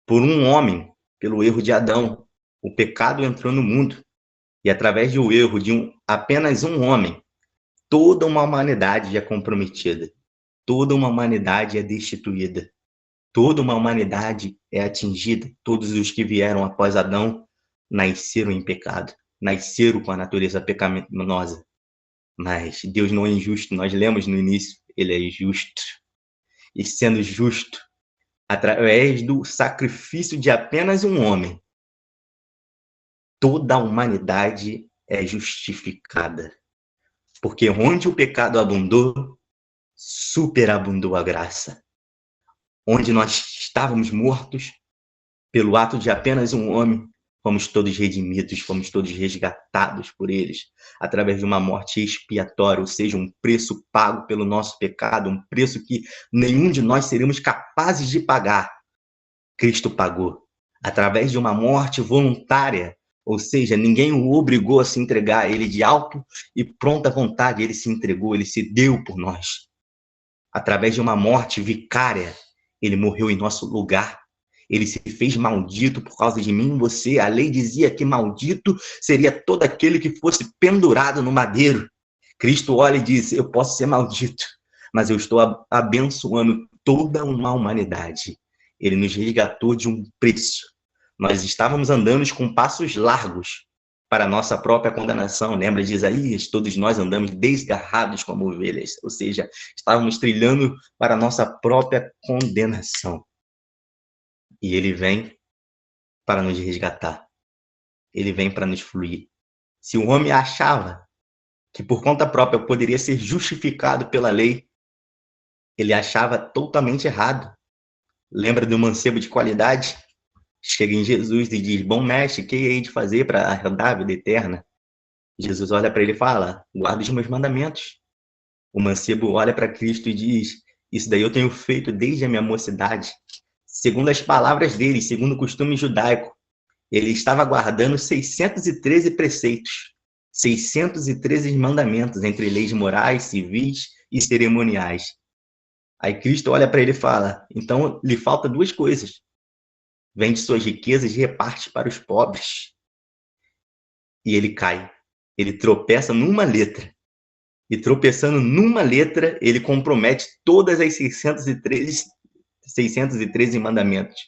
Por um homem, pelo erro de Adão, o pecado entrou no mundo. E através do erro de apenas um homem, toda uma humanidade é comprometida. Toda uma humanidade é destituída. Toda uma humanidade é atingida. Todos os que vieram após Adão nasceram em pecado. Nasceram com a natureza pecaminosa. Mas Deus não é injusto. Nós lemos no início, ele é justo. E sendo justo, através do sacrifício de apenas um homem, toda a humanidade é justificada. Porque onde o pecado abundou, superabundou a graça. Onde nós estávamos mortos, pelo ato de apenas um homem, fomos todos redimidos, fomos todos resgatados por eles, através de uma morte expiatória, ou seja, um preço pago pelo nosso pecado, um preço que nenhum de nós seríamos capazes de pagar. Cristo pagou, através de uma morte voluntária, ou seja, ninguém o obrigou a se entregar a ele de alto e pronta vontade, ele se entregou, ele se deu por nós. Através de uma morte vicária, ele morreu em nosso lugar. Ele se fez maldito por causa de mim e você. A lei dizia que maldito seria todo aquele que fosse pendurado no madeiro. Cristo olha e diz: eu posso ser maldito, mas eu estou abençoando toda uma humanidade. Ele nos resgatou de um preço. Nós estávamos andando com passos largos para a nossa própria condenação. Lembra de Isaías? Todos nós andamos desgarrados como ovelhas, ou seja, estávamos trilhando para a nossa própria condenação. E ele vem para nos resgatar. Ele vem para nos fluir. Se o homem achava que por conta própria poderia ser justificado pela lei, ele achava totalmente errado. Lembra do mancebo de qualidade? Chega em Jesus e diz: bom mestre, o que hei de fazer para herdar a vida eterna? Jesus olha para ele e fala: guarda os meus mandamentos. O mancebo olha para Cristo e diz: isso daí eu tenho feito desde a minha mocidade. Segundo as palavras dele, segundo o costume judaico, ele estava guardando 613 preceitos, 613 mandamentos, entre leis morais, civis e cerimoniais. Aí Cristo olha para ele e fala: então lhe falta duas coisas. Vende suas riquezas e reparte para os pobres. e ele cai. Ele tropeça numa letra. E tropeçando numa letra, ele compromete todas as 613 mandamentos.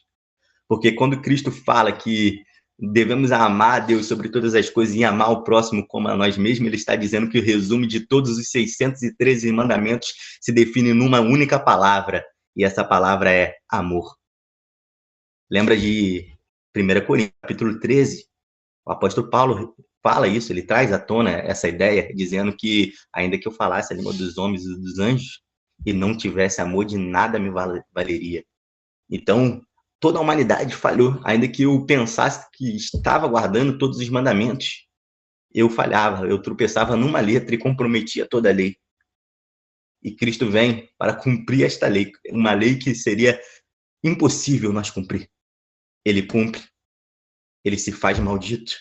Porque quando Cristo fala que devemos amar a Deus sobre todas as coisas e amar o próximo como a nós mesmos, ele está dizendo que o resumo de todos os 613 mandamentos se define numa única palavra, e essa palavra é amor. Lembra de 1 Coríntios, capítulo 13? O apóstolo Paulo fala isso, ele traz à tona essa ideia, dizendo que, ainda que eu falasse a língua dos homens e dos anjos, e não tivesse amor, de nada me valeria. Então, toda a humanidade falhou, ainda que eu pensasse que estava guardando todos os mandamentos, eu falhava, eu tropeçava numa letra e comprometia toda a lei. E Cristo vem para cumprir esta lei, uma lei que seria impossível nós cumprir. Ele cumpre, ele se faz maldito,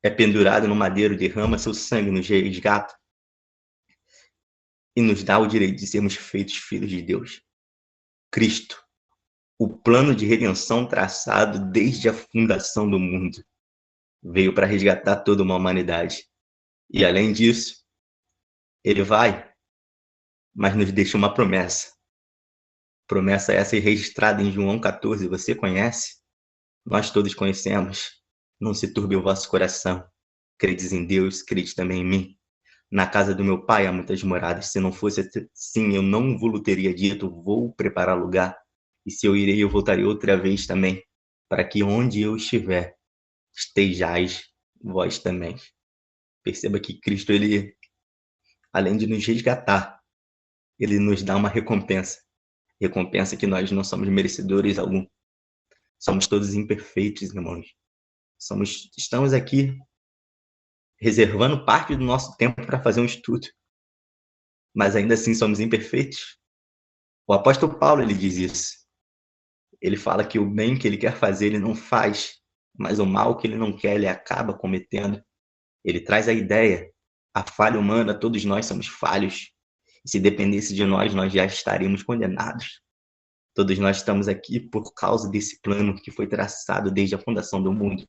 é pendurado no madeiro, derrama seu sangue, nos resgata e nos dá o direito de sermos feitos filhos de Deus. Cristo, o plano de redenção traçado desde a fundação do mundo, veio para resgatar toda uma humanidade. E além disso, ele vai, mas nos deixa uma promessa. Promessa essa registrada em João 14, você conhece? Nós todos conhecemos. Não se turbe o vosso coração. Credes em Deus, credes também em mim. Na casa do meu pai há muitas moradas. Se não fosse assim, eu não vos teria dito, vou preparar lugar. E se eu irei, eu voltarei outra vez também, para que onde eu estiver, estejais vós também. Perceba que Cristo, ele, além de nos resgatar, ele nos dá uma recompensa. Recompensa que nós não somos merecedores algum. Somos todos imperfeitos, irmãos. Estamos aqui reservando parte do nosso tempo para fazer um estudo. Mas ainda assim somos imperfeitos. O apóstolo Paulo, ele diz isso. Ele fala que o bem que ele quer fazer, ele não faz. Mas o mal que ele não quer, ele acaba cometendo. Ele traz a ideia, a falha humana, todos nós somos falhos. E se dependesse de nós, nós já estaríamos condenados. Todos nós estamos aqui por causa desse plano que foi traçado desde a fundação do mundo.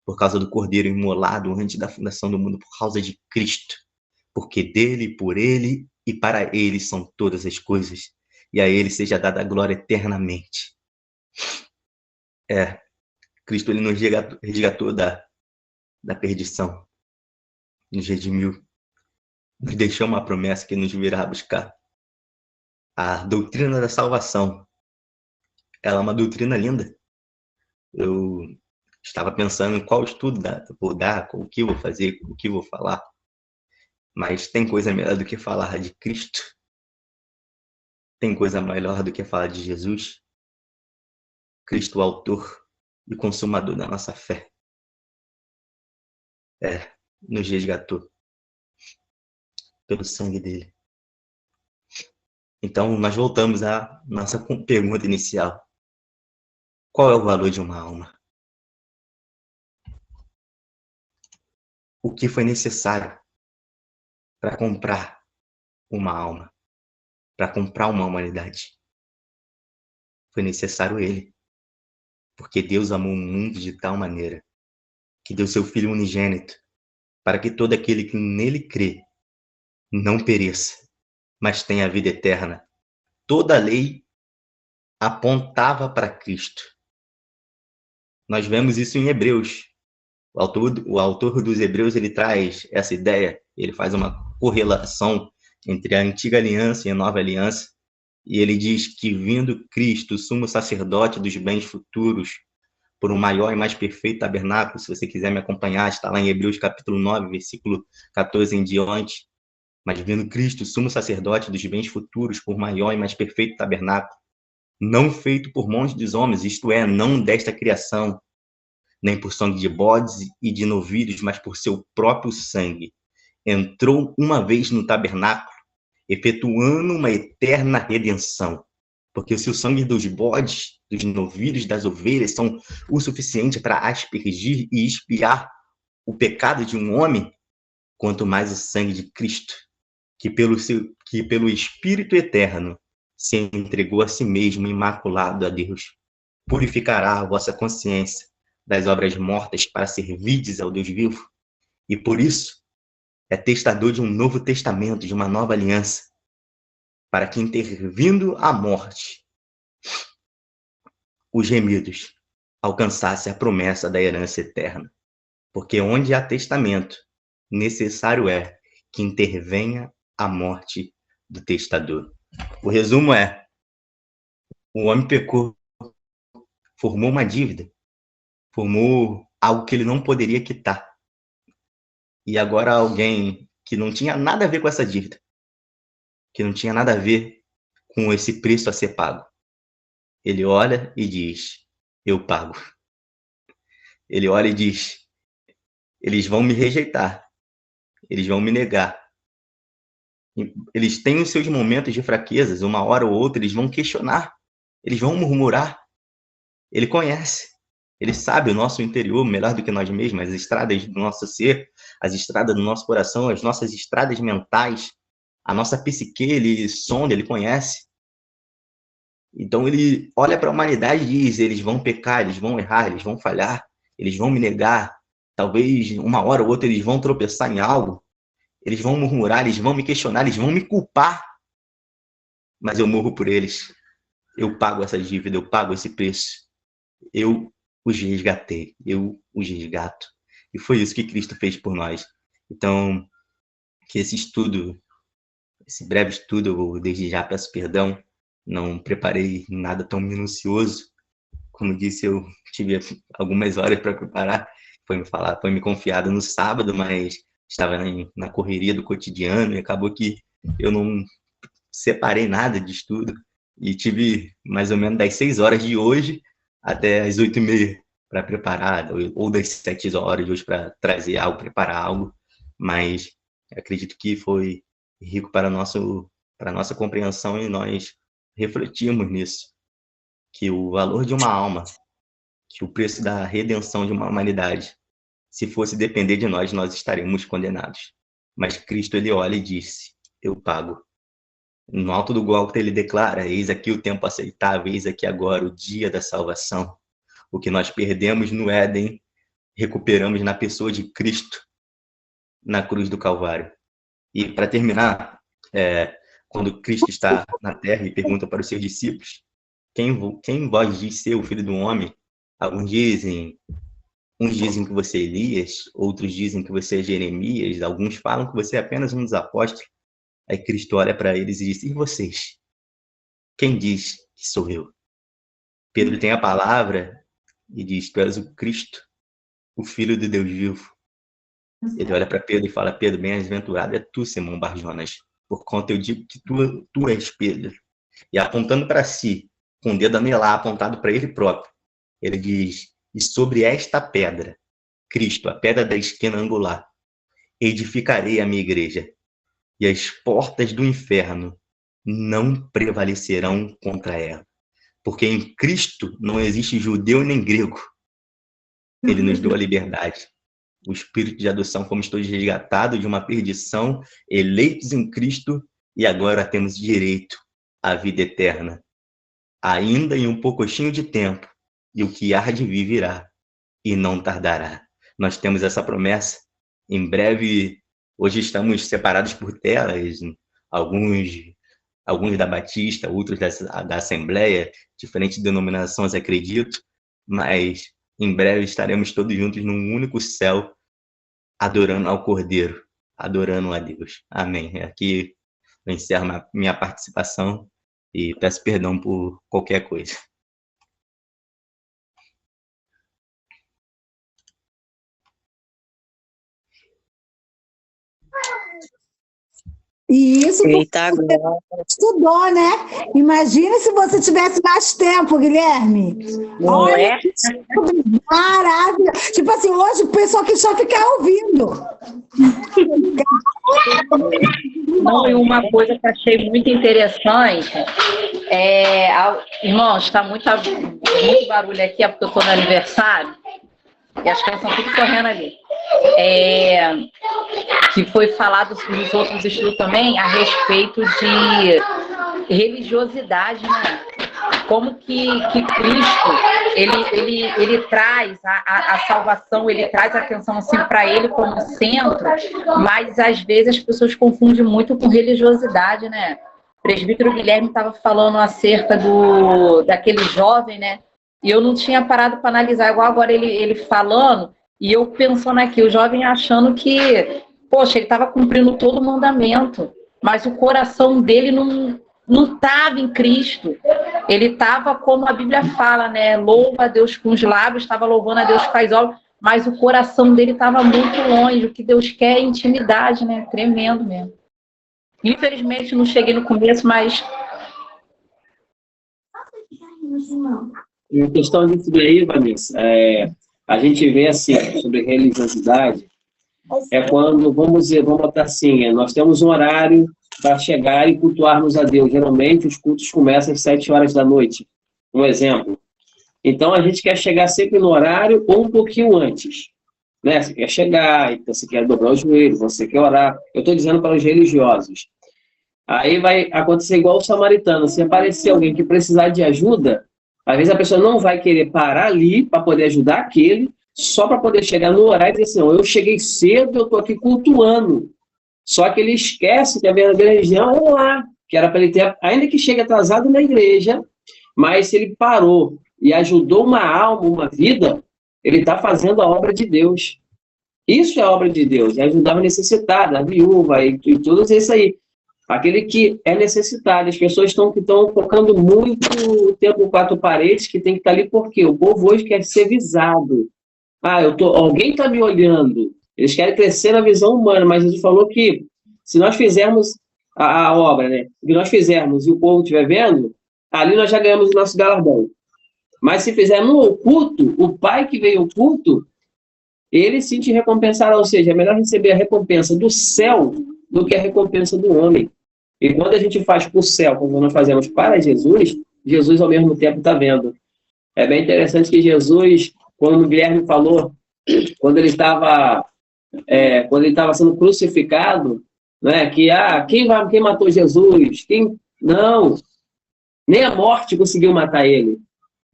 Por causa do Cordeiro imolado antes da fundação do mundo, por causa de Cristo. Porque dele, por ele e para ele são todas as coisas. E a ele seja dada a glória eternamente. Cristo, ele nos resgatou da perdição. Nos redimiu. Nos deixou uma promessa que nos virá buscar. A doutrina da salvação. Ela é uma doutrina linda. Eu estava pensando em qual estudo vou dar, o que vou fazer, o que vou falar. Mas tem coisa melhor do que falar de Cristo? Tem coisa melhor do que falar de Jesus? Cristo, o autor e consumador da nossa fé. Nos resgatou pelo sangue dele. Então, nós voltamos à nossa pergunta inicial. Qual é o valor de uma alma? O que foi necessário para comprar uma alma? Para comprar uma humanidade? Foi necessário ele. Porque Deus amou o mundo de tal maneira que deu seu Filho unigênito para que todo aquele que nele crê não pereça, mas tenha a vida eterna. Toda a lei apontava para Cristo. Nós vemos isso em Hebreus. O autor dos Hebreus, ele traz essa ideia, ele faz uma correlação entre a antiga aliança e a nova aliança, e ele diz que vindo Cristo, sumo sacerdote dos bens futuros, por um maior e mais perfeito tabernáculo, se você quiser me acompanhar, está lá em Hebreus capítulo 9, versículo 14 em diante, mas vindo Cristo, sumo sacerdote dos bens futuros, por maior e mais perfeito tabernáculo, não feito por mãos dos homens, isto é, não desta criação, nem por sangue de bodes e de novilhos, mas por seu próprio sangue. Entrou uma vez no tabernáculo, efetuando uma eterna redenção. Porque se o sangue dos bodes, dos novilhos, das ovelhas são o suficiente para aspergir e expiar o pecado de um homem, quanto mais o sangue de Cristo, que pelo Espírito eterno se entregou a si mesmo imaculado a Deus, purificará a vossa consciência das obras mortas para servirdes ao Deus vivo. e por isso é testador de um novo testamento, de uma nova aliança, para que, intervindo a morte, os gemidos alcançassem a promessa da herança eterna. Porque onde há testamento, necessário é que intervenha a morte do testador. O resumo é: o homem pecou, formou uma dívida, formou algo que ele não poderia quitar. E agora alguém que não tinha nada a ver com essa dívida, que não tinha nada a ver com esse preço a ser pago, ele olha e diz: eu pago. Ele olha e diz: eles vão me rejeitar, eles vão me negar. Eles têm os seus momentos de fraquezas, uma hora ou outra eles vão questionar, eles vão murmurar. Ele conhece, ele sabe o nosso interior melhor do que nós mesmos, as estradas do nosso ser, as estradas do nosso coração, as nossas estradas mentais, a nossa psique, ele sonda, ele conhece. Então ele olha para a humanidade e diz: eles vão pecar, eles vão errar, eles vão falhar, eles vão me negar, talvez uma hora ou outra eles vão tropeçar em algo, eles vão murmurar, eles vão me questionar, eles vão me culpar, mas eu morro por eles, eu pago essa dívida, eu pago esse preço, eu os resgatei, eu os resgato. E foi isso que Cristo fez por nós. Então, que esse estudo, esse breve estudo, eu desde já peço perdão, não preparei nada tão minucioso. Como disse, eu tive algumas horas para preparar, foi me confiado no sábado, mas estava na correria do cotidiano e acabou que eu não separei nada de estudo e tive mais ou menos das 6 horas de hoje até as 8h30 para preparar, ou das 7 horas de hoje para trazer algo, preparar algo, mas acredito que foi rico para a nossa compreensão e nós refletimos nisso, que o valor de uma alma, que o preço da redenção de uma humanidade, se fosse depender de nós, nós estaríamos condenados. Mas Cristo, ele olha e disse: eu pago. No alto do Gólgota ele declara: eis aqui o tempo aceitável, eis aqui agora o dia da salvação. O que nós perdemos no Éden, recuperamos na pessoa de Cristo, na cruz do Calvário. E para terminar, quando Cristo está na terra e pergunta para os seus discípulos: quem vós diz ser o Filho do Homem? Uns dizem que você é Elias, outros dizem que você é Jeremias, alguns falam que você é apenas um dos apóstolos. Aí Cristo olha para eles e diz: e vocês? Quem diz que sou eu? Pedro tem a palavra e diz: tu és o Cristo, o Filho de Deus vivo. Ele olha para Pedro e fala: Pedro, bem-aventurado é tu, Simão Barjonas, por conta eu digo que tu és Pedro. E apontando para si, com o dedo anelar apontado para ele próprio, ele diz: e sobre esta pedra, Cristo, a pedra da esquina angular, edificarei a minha igreja, e as portas do inferno não prevalecerão contra ela. Porque em Cristo não existe judeu nem grego. Ele nos deu a liberdade. O espírito de adoção, fomos todos resgatados de uma perdição, eleitos em Cristo, e agora temos direito à vida eterna. Ainda em um pouquinho de tempo, e o que há de vir virá, e não tardará. Nós temos essa promessa. Em breve, hoje estamos separados por telas, alguns da Batista, outros da Assembleia, diferentes denominações, acredito, mas em breve estaremos todos juntos num único céu, adorando ao Cordeiro, adorando a Deus. Amém. Aqui eu encerro minha participação e peço perdão por qualquer coisa. E isso Eita, você agora. estudou, né? Imagina se você tivesse mais tempo, Guilherme. Não Olha é? que maravilha. Tipo assim, hoje o pessoal que só ficar ouvindo. Não, e uma coisa que eu achei muito interessante irmãos, está muito barulho aqui, é porque eu estou no aniversário, e as crianças estão tudo correndo ali. Que foi falado nos outros estudos também a respeito de religiosidade, né? Como que Cristo ele traz a salvação, ele traz a atenção assim, para ele como centro, mas às vezes as pessoas confundem muito com religiosidade, né? O presbítero Guilherme estava falando acerca daquele jovem, né? E eu não tinha parado para analisar, igual agora ele falando, e eu pensando aqui, o jovem achando que, poxa, ele estava cumprindo todo o mandamento, mas o coração dele não estava em Cristo. Ele estava, como a Bíblia fala, né? Louva a Deus com os lábios, estava louvando a Deus com as obras, mas o coração dele estava muito longe. O que Deus quer é intimidade, né? Tremendo mesmo. Infelizmente, não cheguei no começo, mas... Em questão disso daí, Vanessa, a gente vê assim, sobre religiosidade, é quando, vamos botar assim, nós temos um horário para chegar e cultuarmos a Deus. Geralmente, os cultos começam às 7 horas da noite, um exemplo. Então, a gente quer chegar sempre no horário ou um pouquinho antes. Né? Você quer chegar, então você quer dobrar os joelhos, você quer orar. Eu estou dizendo para os religiosos. Aí vai acontecer igual o samaritano. Se aparecer alguém que precisar de ajuda, às vezes a pessoa não vai querer parar ali para poder ajudar aquele, só para poder chegar no horário e dizer assim, eu cheguei cedo, eu estou aqui cultuando. Só que ele esquece que a verdadeira religião é lá, que era para ele ter, ainda que chegue atrasado na igreja, mas se ele parou e ajudou uma alma, uma vida, ele está fazendo a obra de Deus. Isso é a obra de Deus, é ajudar o necessitado, a viúva e tudo isso aí. Aquele que é necessitado. As pessoas estão focando muito o tempo em 4 paredes, que tem que estar ali porque o povo hoje quer ser visado. Alguém está me olhando. Eles querem crescer na visão humana, mas Jesus falou que se nós fizermos a obra, né, o que nós fizermos e o povo estiver vendo, ali nós já ganhamos o nosso galardão. Mas se fizermos no oculto, o Pai que veio oculto, ele sim te recompensará. Ou seja, é melhor receber a recompensa do céu do que a recompensa do homem. E quando a gente faz para o céu, quando nós fazemos para Jesus, Jesus ao mesmo tempo está vendo. É bem interessante que Jesus, quando o Guilherme falou, quando ele estava sendo crucificado, né, que quem matou Jesus? Não, nem a morte conseguiu matar ele.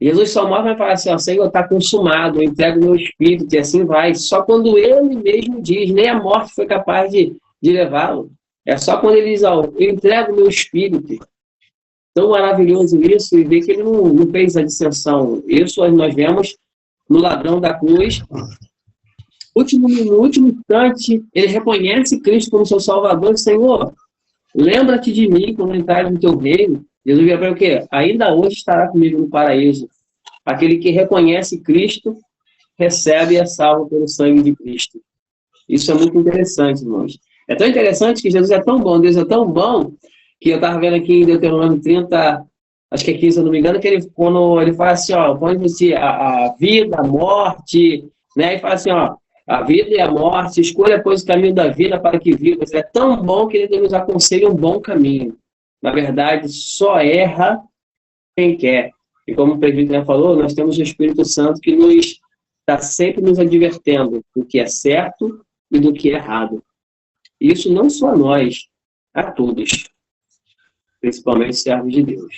Jesus só morre e vai falar assim, Senhor, está consumado, eu entrego o meu espírito, e assim vai. Só quando ele mesmo diz, nem a morte foi capaz de levá-lo. É só quando ele diz, eu entrego o meu espírito. Tão maravilhoso isso, e ver que ele não fez a dissensão. Isso nós vemos no ladrão da cruz. No último instante, ele reconhece Cristo como seu Salvador. Senhor, lembra-te de mim quando entrar no teu reino. Jesus vai para o quê? Ainda hoje estará comigo no paraíso. Aquele que reconhece Cristo, recebe e é salvo pelo sangue de Cristo. Isso é muito interessante, irmãos. É tão interessante que Jesus é tão bom, Deus é tão bom, que eu estava vendo aqui em Deuteronômio 30, acho que é 15, se eu não me engano, que quando ele fala assim, põe assim, a vida, a morte, né? E fala assim, a vida e a morte, escolha, pois, o caminho da vida para que vivas. É tão bom que ele nos aconselha um bom caminho. Na verdade, só erra quem quer. E como o presbítero falou, nós temos o Espírito Santo que está sempre nos advertendo do que é certo e do que é errado. Isso não só a nós, a todos, principalmente servos de Deus.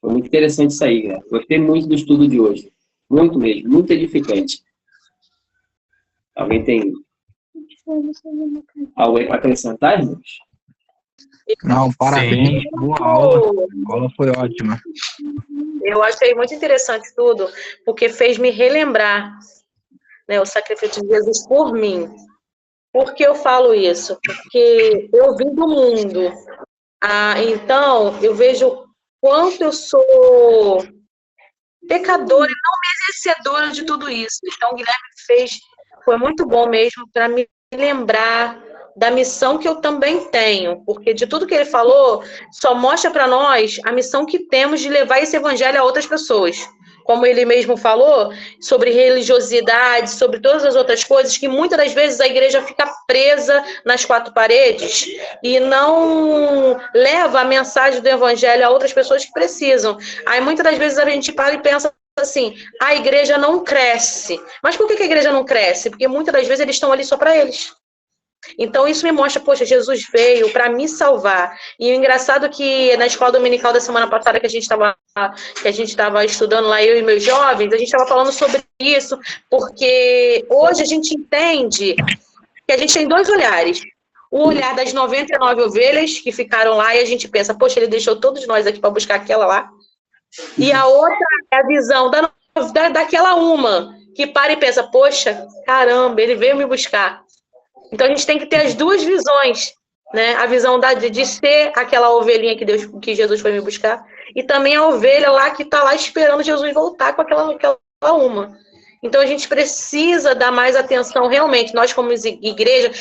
Foi muito interessante isso aí, galera. Gostei muito do estudo de hoje. Muito mesmo, muito edificante. Alguém tem algo aí para acrescentar, irmãos? Não, parabéns. Boa aula. A aula foi ótima. Eu achei muito interessante tudo, porque fez me relembrar, né, o sacrifício de Jesus por mim. Por que eu falo isso? Porque eu vim do mundo. Então, eu vejo quanto eu sou pecadora e não merecedora de tudo isso. Então, o Guilherme foi muito bom mesmo para me lembrar da missão que eu também tenho, porque de tudo que ele falou, só mostra para nós a missão que temos de levar esse evangelho a outras pessoas. Como ele mesmo falou, sobre religiosidade, sobre todas as outras coisas, que muitas das vezes a igreja fica presa nas 4 paredes e não leva a mensagem do evangelho a outras pessoas que precisam. Aí muitas das vezes a gente para e pensa assim, a igreja não cresce. Mas por que a igreja não cresce? Porque muitas das vezes eles estão ali só para eles. Então, isso me mostra, poxa, Jesus veio para me salvar. E o engraçado é que na escola dominical da semana passada que a gente estava estudando lá, eu e meus jovens, a gente estava falando sobre isso, porque hoje a gente entende que a gente tem dois olhares. O olhar das 99 ovelhas que ficaram lá e a gente pensa, poxa, ele deixou todos nós aqui para buscar aquela lá. E a outra é a visão daquela uma que para e pensa, poxa, caramba, ele veio me buscar. Então, a gente tem que ter as duas visões, né? A visão de ser aquela ovelhinha que Jesus foi me buscar, e também a ovelha lá que está lá esperando Jesus voltar com aquela uma. Então, a gente precisa dar mais atenção, realmente, nós como igreja,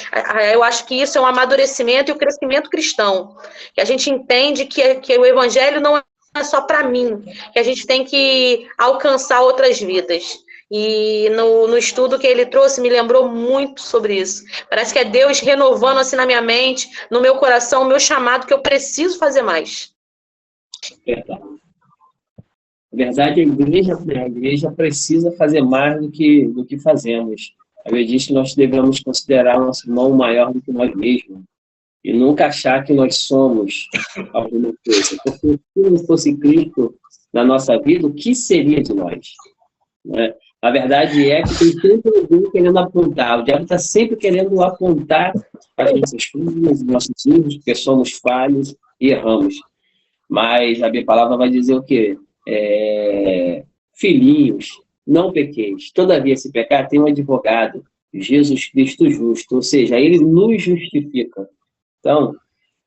eu acho que isso é um amadurecimento e o crescimento cristão, que a gente entende que o evangelho não é só para mim, que a gente tem que alcançar outras vidas. E no estudo que ele trouxe, me lembrou muito sobre isso. Parece que é Deus renovando assim na minha mente, no meu coração, o meu chamado, que eu preciso fazer mais. Verdade. Na verdade, a igreja precisa fazer mais do que fazemos. A Bíblia diz que nós devemos considerar nosso irmão maior do que nós mesmos. E nunca achar que nós somos alguma coisa. Porque se não fosse Cristo na nossa vida, o que seria de nós? Né? A verdade é que tem sempre alguém querendo apontar. O diabo está sempre querendo apontar as nossas filhas, os nossos filhos, porque somos falhos e erramos. Mas a minha palavra vai dizer o quê? Filhinhos, não pequeis. Todavia, se pecar, tem um advogado, Jesus Cristo justo. Ou seja, ele nos justifica. Então,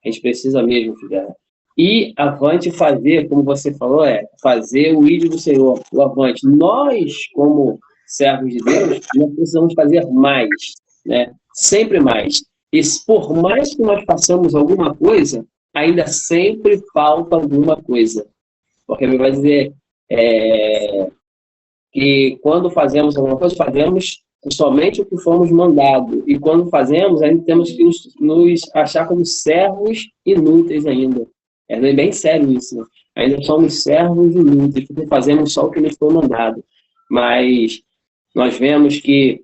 a gente precisa mesmo, filha. E avante fazer, como você falou, fazer o ídolo do Senhor, o avante. Nós, como servos de Deus, nós precisamos fazer mais, né? Sempre mais. E por mais que nós façamos alguma coisa, ainda sempre falta alguma coisa. Porque ele vai dizer que quando fazemos alguma coisa, fazemos somente o que fomos mandados. E quando fazemos, ainda temos que nos achar como servos inúteis ainda. É bem sério isso, né? Ainda somos servos inúteis, porque fazemos só o que nos foi mandado. Mas nós vemos que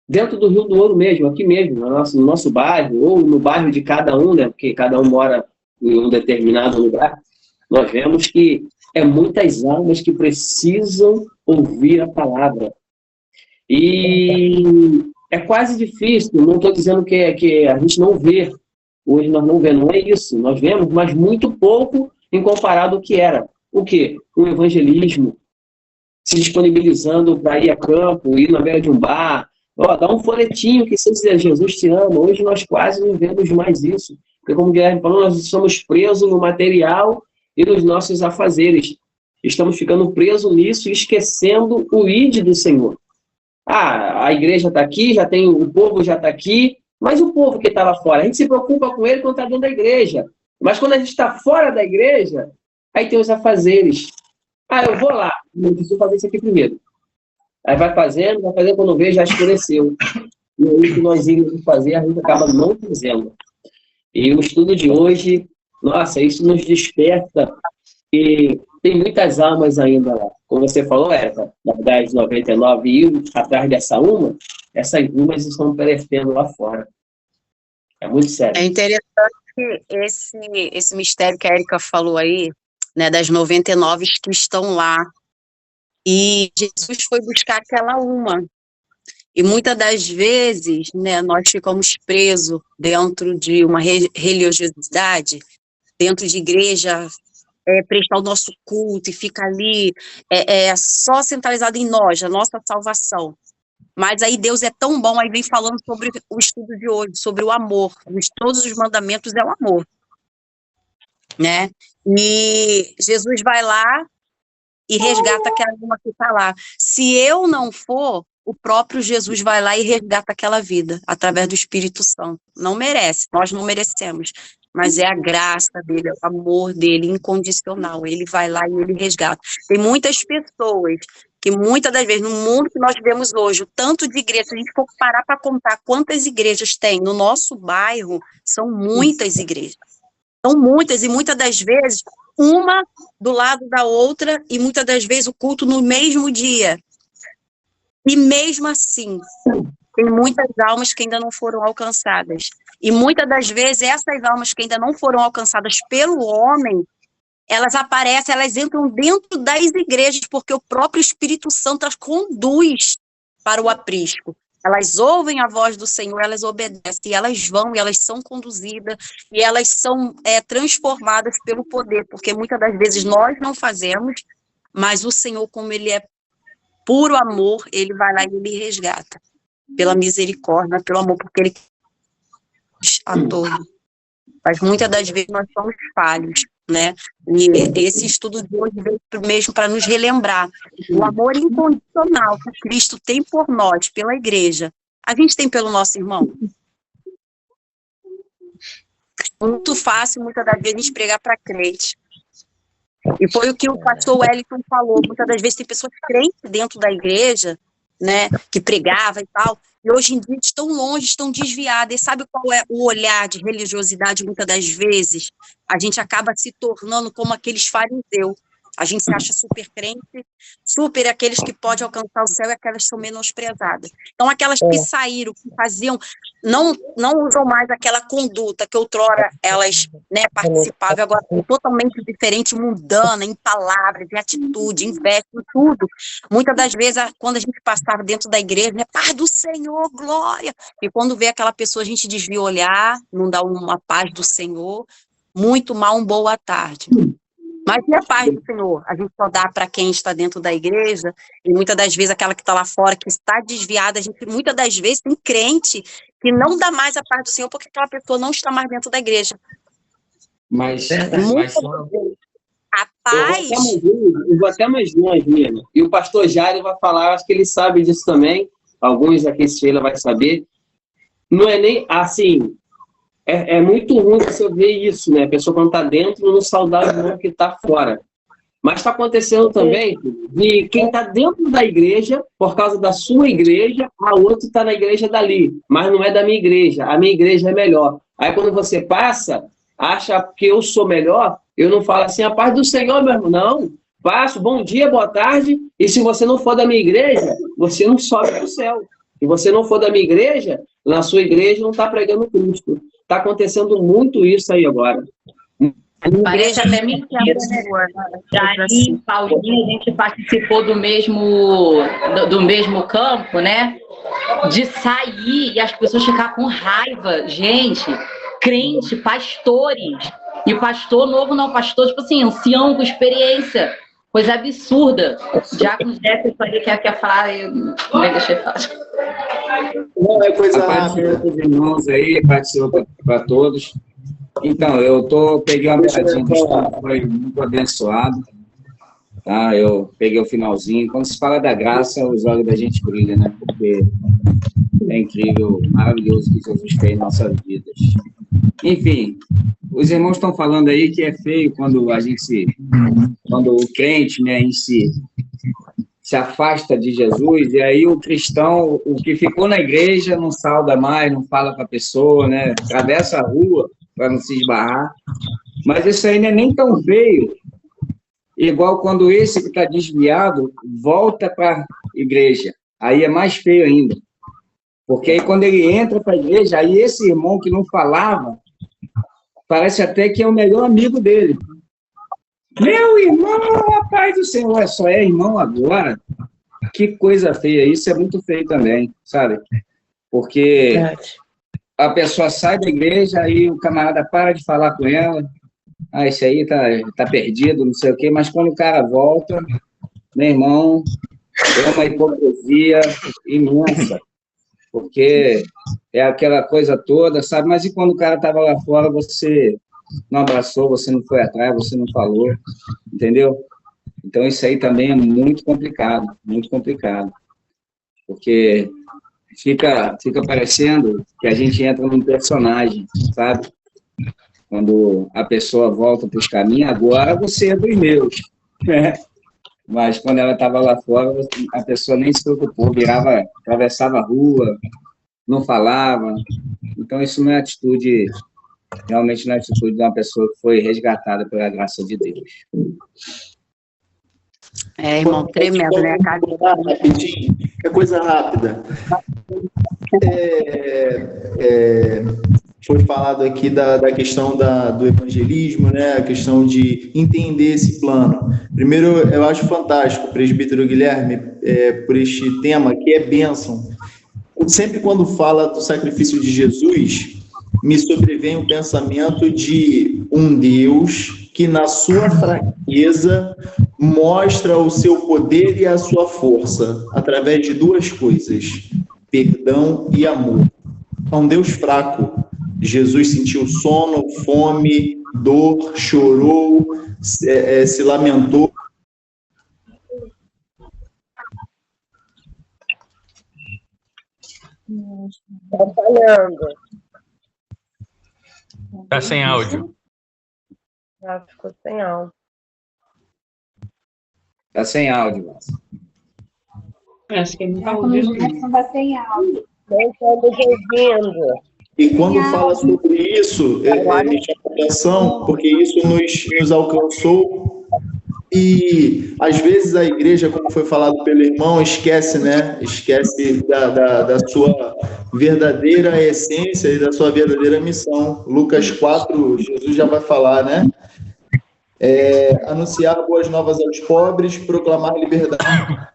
dentro do Rio do Ouro mesmo, aqui mesmo, no nosso bairro, ou no bairro de cada um, né? Porque cada um mora em um determinado lugar, nós vemos que muitas almas que precisam ouvir a palavra. E é quase difícil, não estou dizendo que a gente não vê. Hoje nós não vemos, não é isso. Nós vemos, mas muito pouco em comparado ao que era. O quê? O evangelismo, se disponibilizando para ir a campo, ir na beira de um bar, dá um folhetinho que seja Jesus te ama. Hoje nós quase não vemos mais isso. Porque, como o Guilherme falou, nós estamos presos no material e nos nossos afazeres. Estamos ficando presos nisso e esquecendo o ide do Senhor. A igreja está aqui, o povo já está aqui, mas o povo que está lá fora, a gente se preocupa com ele quando está dentro da igreja. Mas quando a gente está fora da igreja, aí tem os afazeres. Eu vou lá, não preciso fazer isso aqui primeiro. Aí vai fazendo, quando vê, já escureceu. E aí que nós íamos fazer, a gente acaba não fazendo. E o estudo de hoje, nossa, isso nos desperta. E tem muitas almas ainda lá. Como você falou, Érica, das 99 e atrás dessa uma, essas umas estão perecendo lá fora. É muito sério. É interessante esse mistério que a Érica falou aí, né, das 99 que estão lá. E Jesus foi buscar aquela uma. E muitas das vezes, né, nós ficamos presos dentro de uma religiosidade, dentro de igreja, prestar o nosso culto e fica ali só centralizado em nós, a nossa salvação. Mas aí Deus é tão bom, aí vem falando sobre o estudo de hoje, sobre o amor. Todos os mandamentos é o amor, né? E Jesus vai lá e resgata aquela alma que está lá. Se eu não for, o próprio Jesus vai lá e resgata aquela vida, através do Espírito Santo. Não merece, nós não merecemos, mas é a graça dele, é o amor dele, incondicional. Ele vai lá e ele resgata. Tem muitas pessoas que muitas das vezes, no mundo que nós vivemos hoje, o tanto de igrejas, se a gente for parar para contar quantas igrejas tem no nosso bairro, são muitas igrejas. São muitas, e muitas das vezes, uma do lado da outra, e muitas das vezes o culto no mesmo dia. E mesmo assim, tem muitas almas que ainda não foram alcançadas. E muitas das vezes, essas almas que ainda não foram alcançadas pelo homem, elas aparecem, elas entram dentro das igrejas, porque o próprio Espírito Santo as conduz para o aprisco. Elas ouvem a voz do Senhor, elas obedecem, e elas vão, e elas são conduzidas, e elas são transformadas pelo poder, porque muitas das vezes nós não fazemos, mas o Senhor, como Ele é puro amor, Ele vai lá e Ele resgata, pela misericórdia, pelo amor, porque Ele a todos. Mas muitas das vezes nós somos falhos, né? E esse estudo de hoje veio mesmo para nos relembrar o amor incondicional que Cristo tem por nós, pela igreja. A gente tem pelo nosso irmão. Muito fácil, muitas das vezes, a gente pregar para crente. E foi o que o pastor Wellington falou. Muitas das vezes tem pessoas crentes dentro da igreja, né, que pregava e tal, e hoje em dia estão longe, estão desviadas. E sabe qual é o olhar de religiosidade? Muitas das vezes a gente acaba se tornando como aqueles fariseus. A gente se acha super crente, super aqueles que podem alcançar o céu, e aquelas que são menosprezadas. Então, aquelas que saíram, que faziam, não usam mais aquela conduta que outrora elas, né, participavam, agora totalmente diferente, mundana, em palavras, em atitude, em veste, em tudo. Muitas das vezes, quando a gente passava dentro da igreja, né, paz do Senhor, glória. E quando vê aquela pessoa, a gente desvia o olhar, não dá uma paz do Senhor, muito mal, boa tarde. Mas e a paz do Senhor? A gente só dá para quem está dentro da igreja, e muitas das vezes aquela que está lá fora, que está desviada, a gente muitas das vezes tem crente que não dá mais a paz do Senhor porque aquela pessoa não está mais dentro da igreja. Mas a paz... Eu vou até mais longe, Nina. E o pastor Jairo vai falar, acho que ele sabe disso também, alguns aqui, Sheila vai saber. Não é nem assim... É muito ruim você ver isso, né? A pessoa quando está dentro não saudar o irmão que está fora. Mas está acontecendo também de quem está dentro da igreja, por causa da sua igreja, a outro está na igreja dali, mas não é da minha igreja, a minha igreja é melhor. Aí quando você passa, acha que eu sou melhor, eu não falo assim, a paz do Senhor, meu irmão, não. Passo, bom dia, boa tarde, e se você não for da minha igreja, você não sobe para o céu. Se você não for da minha igreja, na sua igreja não está pregando Cristo. Está acontecendo muito isso aí agora. Parece até mentira, né? Daí, Paulinho, a gente participou do mesmo campo, né? De sair e as pessoas ficar com raiva. Gente, crente, pastores. E pastor novo não, pastor, tipo assim, ancião com experiência. Coisa absurda. Já com o Jefferson aí quer falar, eu não deixei falar. Não, é coisa rápida. Os irmãos aí, participaram para todos. Então, peguei uma beijadinha do estudo, foi muito abençoado. Tá? Eu peguei o finalzinho. Quando se fala da graça, os olhos da gente brilham, né? Porque é incrível, maravilhoso que Jesus fez em nossas vidas. Enfim, os irmãos estão falando aí que é feio quando quando o crente, né, em si, se afasta de Jesus, e aí o cristão, o que ficou na igreja, não sauda mais, não fala com a pessoa, né, atravessa a rua para não se esbarrar. Mas isso aí não é nem tão feio, igual quando esse que está desviado volta para a igreja. Aí é mais feio ainda. Porque aí quando ele entra para a igreja, aí esse irmão que não falava, parece até que é o melhor amigo dele. Meu irmão, a paz do Senhor, só é irmão agora? Que coisa feia, isso é muito feio também, sabe? Porque a pessoa sai da igreja, aí o camarada para de falar com ela, esse aí tá perdido, não sei o quê, mas quando o cara volta, meu irmão, é uma hipocrisia imensa, porque é aquela coisa toda, sabe? Mas e quando o cara estava lá fora, você não abraçou, você não foi atrás, você não falou, entendeu? Então, isso aí também é muito complicado, porque fica parecendo que a gente entra num personagem, sabe? Quando a pessoa volta para os caminhos, agora você é dos meus, né? Mas quando ela estava lá fora, a pessoa nem se preocupou, atravessava a rua, não falava. Então, isso não é atitude, realmente não é atitude de uma pessoa que foi resgatada pela graça de Deus. Irmão, tremendo, né? Rapidinho, é coisa rápida. Foi falado aqui da questão do evangelismo, né? A questão de entender esse plano. Primeiro, eu acho fantástico, presbítero Guilherme, por este tema, que é bênção. Sempre quando fala do sacrifício de Jesus, me sobrevém o pensamento de um Deus que, na sua fraqueza, mostra o seu poder e a sua força, através de duas coisas: perdão e amor. É um Deus fraco. Jesus sentiu sono, fome, dor, chorou, se lamentou. Tá falhando. Tá sem áudio. Já ficou sem áudio. Tá sem áudio, Márcio. Acho que ele não tá ouvindo. Não vai sem áudio. Nem estamos ouvindo. E quando fala sobre isso, me chama a atenção, porque isso nos alcançou. E, às vezes, a igreja, como foi falado pelo irmão, esquece, né? Esquece da sua verdadeira essência e da sua verdadeira missão. Lucas 4, Jesus já vai falar, né? Anunciar boas novas aos pobres, proclamar liberdade.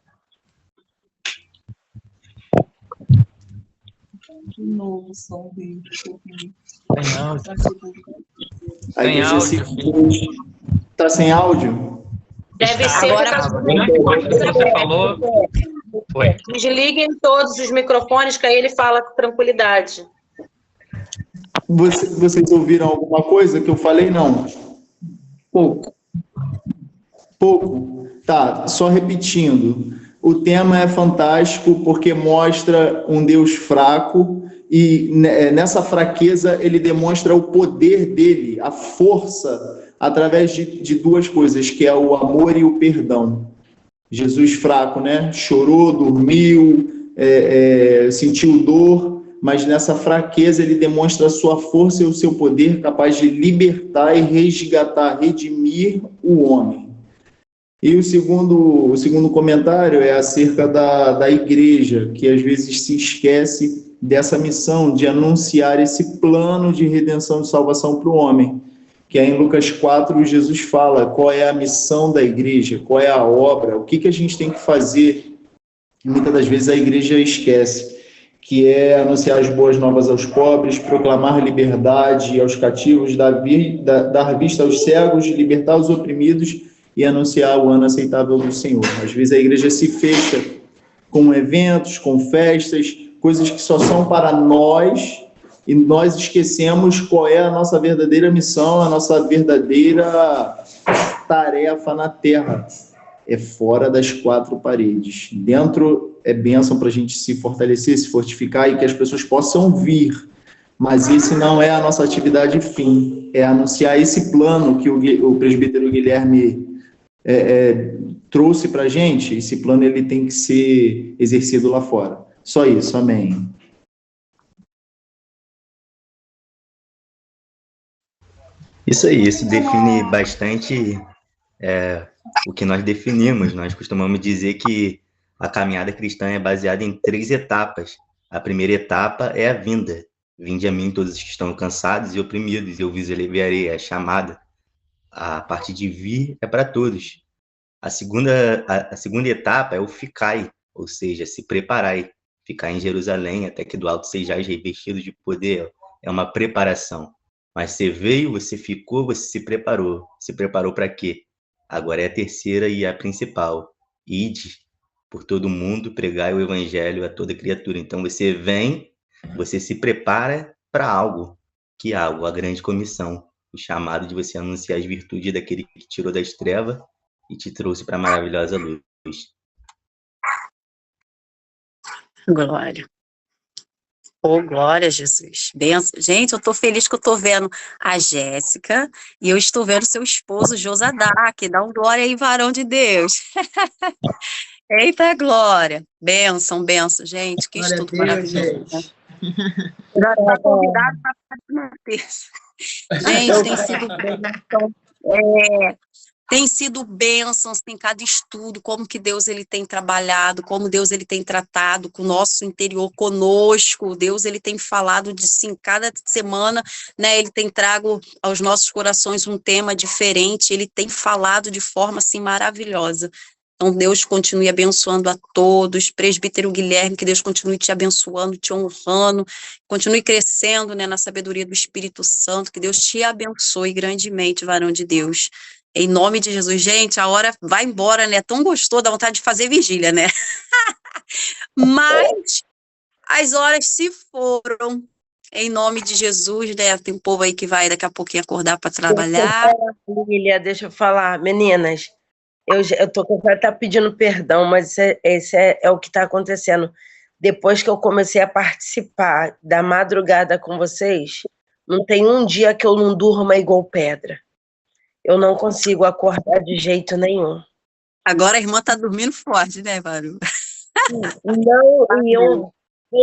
Novo som dele. Sem áudio. A igreja está sem áudio? Deve ser Agora, por causa que você falou. Foi. Desliguem todos os microfones, que aí ele fala com tranquilidade. Vocês ouviram alguma coisa que eu falei? Não. Pouco. Tá, só repetindo. O tema é fantástico porque mostra um Deus fraco e nessa fraqueza ele demonstra o poder dele, a força, através de duas coisas, que é o amor e o perdão. Jesus fraco, né? Chorou, dormiu, sentiu dor, mas nessa fraqueza ele demonstra a sua força e o seu poder capaz de libertar e resgatar, redimir o homem. E o segundo comentário é acerca da igreja, que às vezes se esquece dessa missão de anunciar esse plano de redenção e salvação para o homem. Que aí em Lucas 4, Jesus fala qual é a missão da igreja, qual é a obra, o que a gente tem que fazer. Muitas das vezes a igreja esquece, que é anunciar as boas novas aos pobres, proclamar liberdade aos cativos, dar vista aos cegos, libertar os oprimidos e anunciar o ano aceitável do Senhor. Às vezes a igreja se fecha com eventos, com festas, coisas que só são para nós, e nós esquecemos qual é a nossa verdadeira missão, a nossa verdadeira tarefa na terra. É fora das quatro paredes. Dentro é bênção para a gente se fortalecer, se fortificar e que as pessoas possam vir. Mas esse não é a nossa atividade fim. É anunciar esse plano que o presbítero Guilherme trouxe para a gente. Esse plano ele tem que ser exercido lá fora. Só isso, amém. Isso aí, isso define bastante o que nós definimos. Nós costumamos dizer que a caminhada cristã é baseada em 3 etapas. A primeira etapa é a vinda. Vinde a mim todos os que estão cansados e oprimidos, e eu vos aliviarei, é a chamada. A parte de vir é para todos. A segunda etapa é o ficai, ou seja, se preparai. Ficar em Jerusalém até que do alto sejais revestidos de poder. É uma preparação. Mas você veio, você ficou, você se preparou. Se preparou para quê? Agora é a terceira e a principal. Ide por todo mundo, pregai o evangelho a toda criatura. Então você vem, você se prepara para algo. Que algo? A grande comissão. O chamado de você anunciar as virtudes daquele que te tirou das trevas e te trouxe para a maravilhosa luz. Glória. Oh, glória, Jesus. Benção. Gente, eu estou feliz que eu estou vendo a Jéssica e eu estou vendo seu esposo, Josadac. Dá um glória aí, varão de Deus. Eita, glória. Benção. Gente, que Glória estudo a Deus, maravilhoso. gente. Já está convidado para uma terça. Gente, tem sido bênção. Tem sido bênçãos em cada estudo, como que Deus ele tem trabalhado, como Deus ele tem tratado com o nosso interior, conosco. Deus ele tem falado de sim, cada semana, né? Ele tem trago aos nossos corações um tema diferente, ele tem falado de forma assim maravilhosa. Então, Deus continue abençoando a todos. Presbítero Guilherme, que Deus continue te abençoando, te honrando, continue crescendo, né, na sabedoria do Espírito Santo, que Deus te abençoe grandemente, varão de Deus. Em nome de Jesus. Gente, a hora vai embora, né? Tão gostoso, dá vontade de fazer vigília, né? Mas as horas se foram. Em nome de Jesus, né? Tem um povo aí que vai daqui a pouquinho acordar para trabalhar. Família, deixa eu falar, meninas. Eu tô com tá pedindo perdão, mas esse é o que está acontecendo. Depois que eu comecei a participar da madrugada com vocês, não tem um dia que eu não durma igual pedra. Eu não consigo acordar de jeito nenhum. Agora a irmã tá dormindo forte, né, Varu? Não, e eu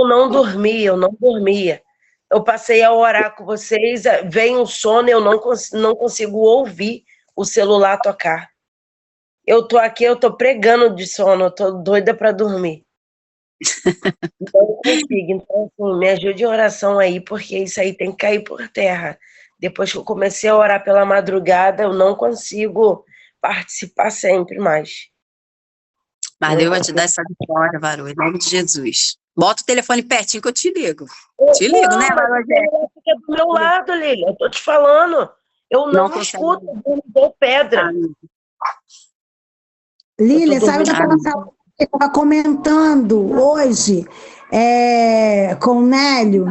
não dormia. Eu passei a orar com vocês, vem um sono, eu não consigo ouvir o celular tocar. Eu tô aqui, eu tô pregando de sono, eu tô doida para dormir. Não consigo, então assim, me ajude em oração aí, porque isso aí tem que cair por terra. Depois que eu comecei a orar pela madrugada, eu não consigo participar sempre mais. Mas Deus vai te dar essa vitória, Varu, em nome de Jesus. Bota o telefone pertinho que eu te ligo. Te ligo, né, Varu? Fica do meu lado, Lília, eu tô te falando. Eu não escuto, eu dou pedra. Lília, sabe o que eu estava comentando hoje com o Nélio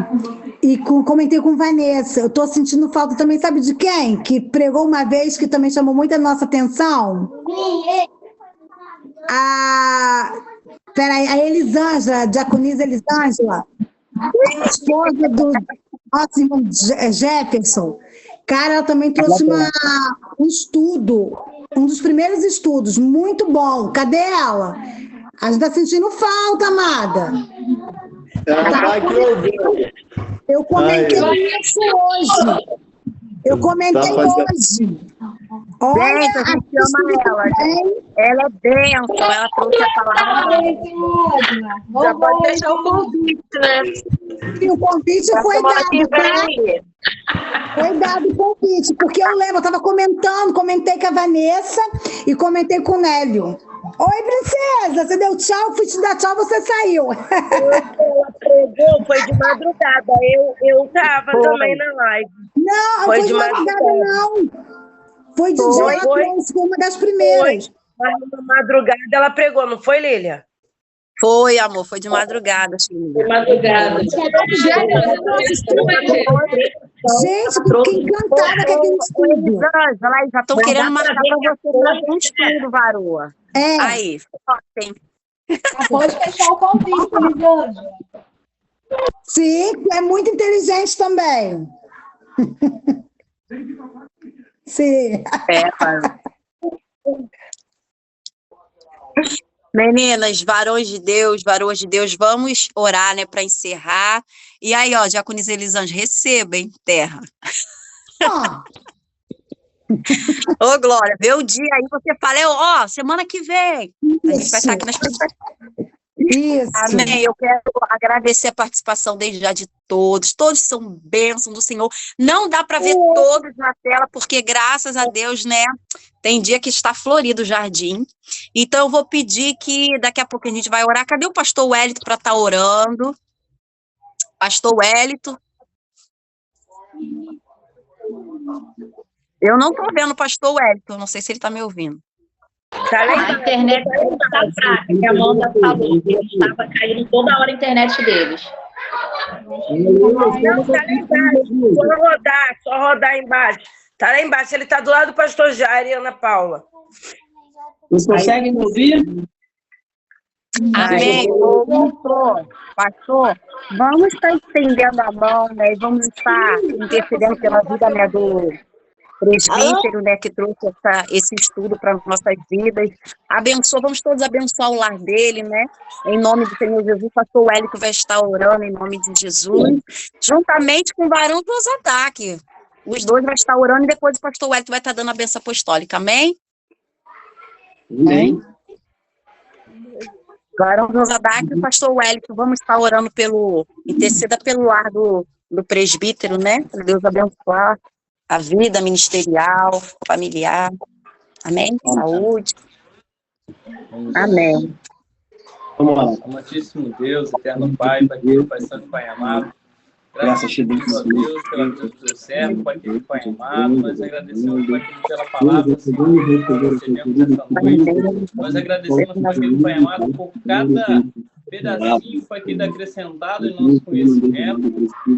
e comentei com Vanessa. Eu estou sentindo falta também, sabe de quem? Que pregou uma vez, que também chamou muito a nossa atenção? A Elisângela, a diaconisa Elisângela, esposa do nosso irmão Jefferson. Cara, ela também trouxe um estudo, um dos primeiros estudos, muito bom. Cadê ela? A gente está sentindo falta, amada. Eu comentei isso hoje. Eu comentei hoje. Olha, gente, a gente ama ela. Ela é bênção, ela trouxe a palavra. Já pode deixar o convite, né? E o convite foi dado, tá? Foi dado o convite, porque eu lembro, eu estava comentei com a Vanessa e comentei com o Nélio. Oi, princesa, você deu tchau, fui te dar tchau, você saiu. Ela pregou, foi de madrugada, eu tava também na live. Não, foi de madrugada não. Foi de dia, foi uma das primeiras. Mas na madrugada ela pregou, não foi, Lília? Foi, amor, foi de madrugada. De madrugada. Gente, fiquei encantada com aquele estudo. Já estão querendo marcar para você fazer um estudo, Varoa. Aí, tem. Pode fechar o convite, Elisângela. Sim, é muito inteligente também. Sim. Meninas, varões de Deus, vamos orar, né, para encerrar. E aí, ó, diaconisa Elisângela, receba, hein, terra. Ô, Glória, vê o dia aí, você fala, semana que vem. A gente vai estar aqui nas expectativa. Isso. Amém. Eu quero agradecer a participação desde já de todos. Todos são bênçãos do Senhor. Não dá para ver todos na tela, porque graças a Deus, né? Tem dia que está florido o jardim. Então, eu vou pedir que daqui a pouco a gente vai orar. Cadê o pastor Wellington para estar orando? Pastor Wellington. Eu não estou vendo o pastor Wellington. Não sei se ele está me ouvindo. A internet está fraca, que a Amanda falou. Estava caindo toda hora a internet deles. Não, tá lá embaixo. Só rodar embaixo. Tá lá embaixo, ele tá do lado do pastor Jair e Ana Paula. Vocês conseguem me ouvir? Amém. Pastor, vamos estar estendendo a mão, né? Vamos estar intercedendo pela vida, né, do presbítero, né, que trouxe esse estudo para as nossas vidas. Vamos todos abençoar o lar dele, né? Em nome do Senhor Jesus, o pastor Wellington vai estar orando em nome de Jesus, juntamente com o varão dos ataques. Os dois vão estar orando e depois o pastor Wellington vai estar dando a bênção apostólica, amém? Amém. Agora vamos dar aqui o pastor Wellington, vamos estar orando interceda pelo lar do presbítero, né? Para Deus abençoar a vida ministerial, familiar. Amém? Saúde. Amém. Vamos lá. Amantíssimo Deus, eterno Pai, Pai querido, Pai Santo, Pai amado. Graças a Deus pela vida do seu servo, Pai querido, Pai amado. Nós agradecemos, Pai querido, pela palavra, Senhor, que recebemos essa noite. Nós agradecemos, Pai querido, Pai amado, por cada pedacinho, Pai querido, acrescentado em nosso conhecimento.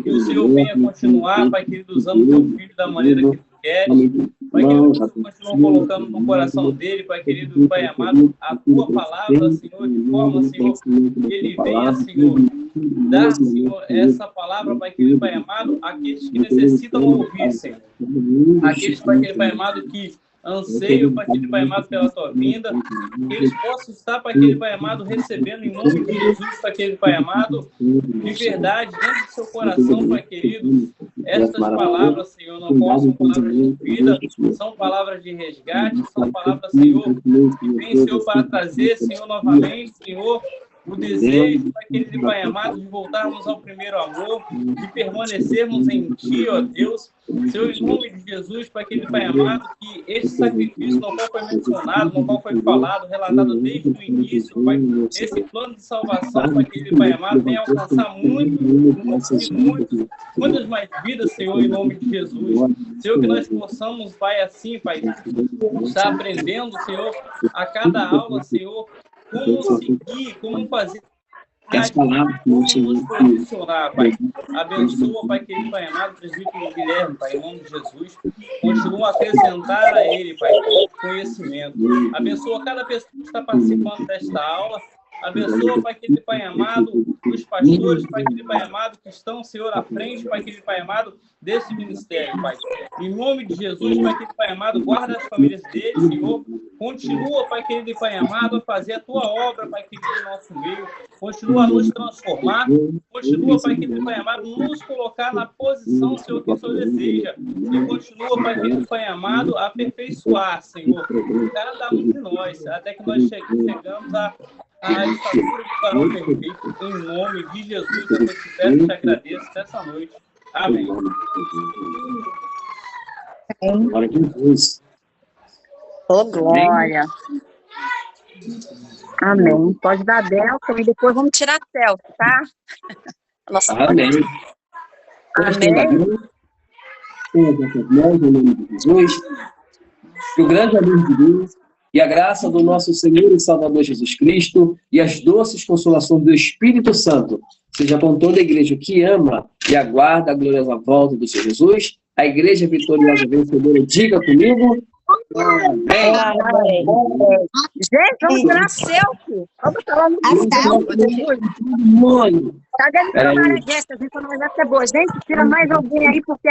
Que o Senhor venha continuar, Pai querido, usando o teu filho da maneira que tu queres. Pai querido, continua colocando no coração dele, Pai querido, Pai amado, a tua palavra, Senhor, de forma, Senhor, que ele venha, Senhor, dar, Senhor, essa palavra, Pai querido, Pai amado, àqueles que necessitam ouvir, Senhor. Aqueles, Pai querido, Pai amado, que anseiam, Pai querido, Pai amado, pela tua vinda, que eles possam estar, Pai querido, Pai amado, recebendo em nome de Jesus, Pai querido, Pai amado, de verdade, dentro do seu coração, Pai querido, estas palavras, Senhor, não são palavras de vida, são palavras de resgate, são palavras, Senhor, que vem, Senhor, para trazer, Senhor, novamente, Senhor, o desejo, Pai querido e Pai amado, de voltarmos ao primeiro amor, de permanecermos em Ti, ó Deus. Senhor, em nome de Jesus, Pai querido e Pai amado, que esse sacrifício, no qual foi mencionado, no qual foi falado, relatado desde o início, Pai, esse plano de salvação, Pai querido e Pai amado, venha alcançar muitas mais vidas, Senhor, em nome de Jesus. Senhor, que nós possamos, Pai, assim, Pai, estar aprendendo, Senhor, a cada aula, Senhor, como seguir, como fazer, como nos posicionar, Pai. Abençoa, Pai querido, Pai amado, presbítero Guilherme, Pai, em nome de Jesus. Continua a acrescentar a ele, Pai, conhecimento. Abençoa cada pessoa que está participando desta aula. Abençoa, Pai querido, Pai amado, os pastores, Pai querido, Pai amado, que estão, Senhor, à frente, Pai querido, Pai amado, desse ministério, Pai. Em nome de Jesus, Pai querido, Pai amado, guarda as famílias deles, Senhor. Continua, Pai querido e Pai amado, a fazer a Tua obra, Pai querido, no nosso meio. Continua a nos transformar. Continua, Pai querido e Pai amado, nos colocar na posição, Senhor, que o Senhor deseja. E continua, Pai querido e Pai amado, a aperfeiçoar, Senhor, cada um de nós, até que nós chegamos a estatura de varão perfeito, em nome de Jesus. Eu te peço e te agradeço nessa noite. Amém. Glória a Deus. Ô, glória. Amém. Pode dar Delta e depois vamos tirar selfie, tá? Nossa, amém. Amém. Em nome de Jesus. Que o grande amor de Deus e a graça do nosso Senhor e Salvador Jesus Cristo e as doces consolações do Espírito Santo seja com toda a igreja que ama e aguarda a gloriosa volta do Senhor Jesus, a igreja vitoriosa vencedora. Diga comigo. Amém. Gente, vamos tirar selfie. Vamos falar no selfie. Cadê a missionária Jéssica? A missionária Jéssica é boa. Gente, tira mais alguém aí, porque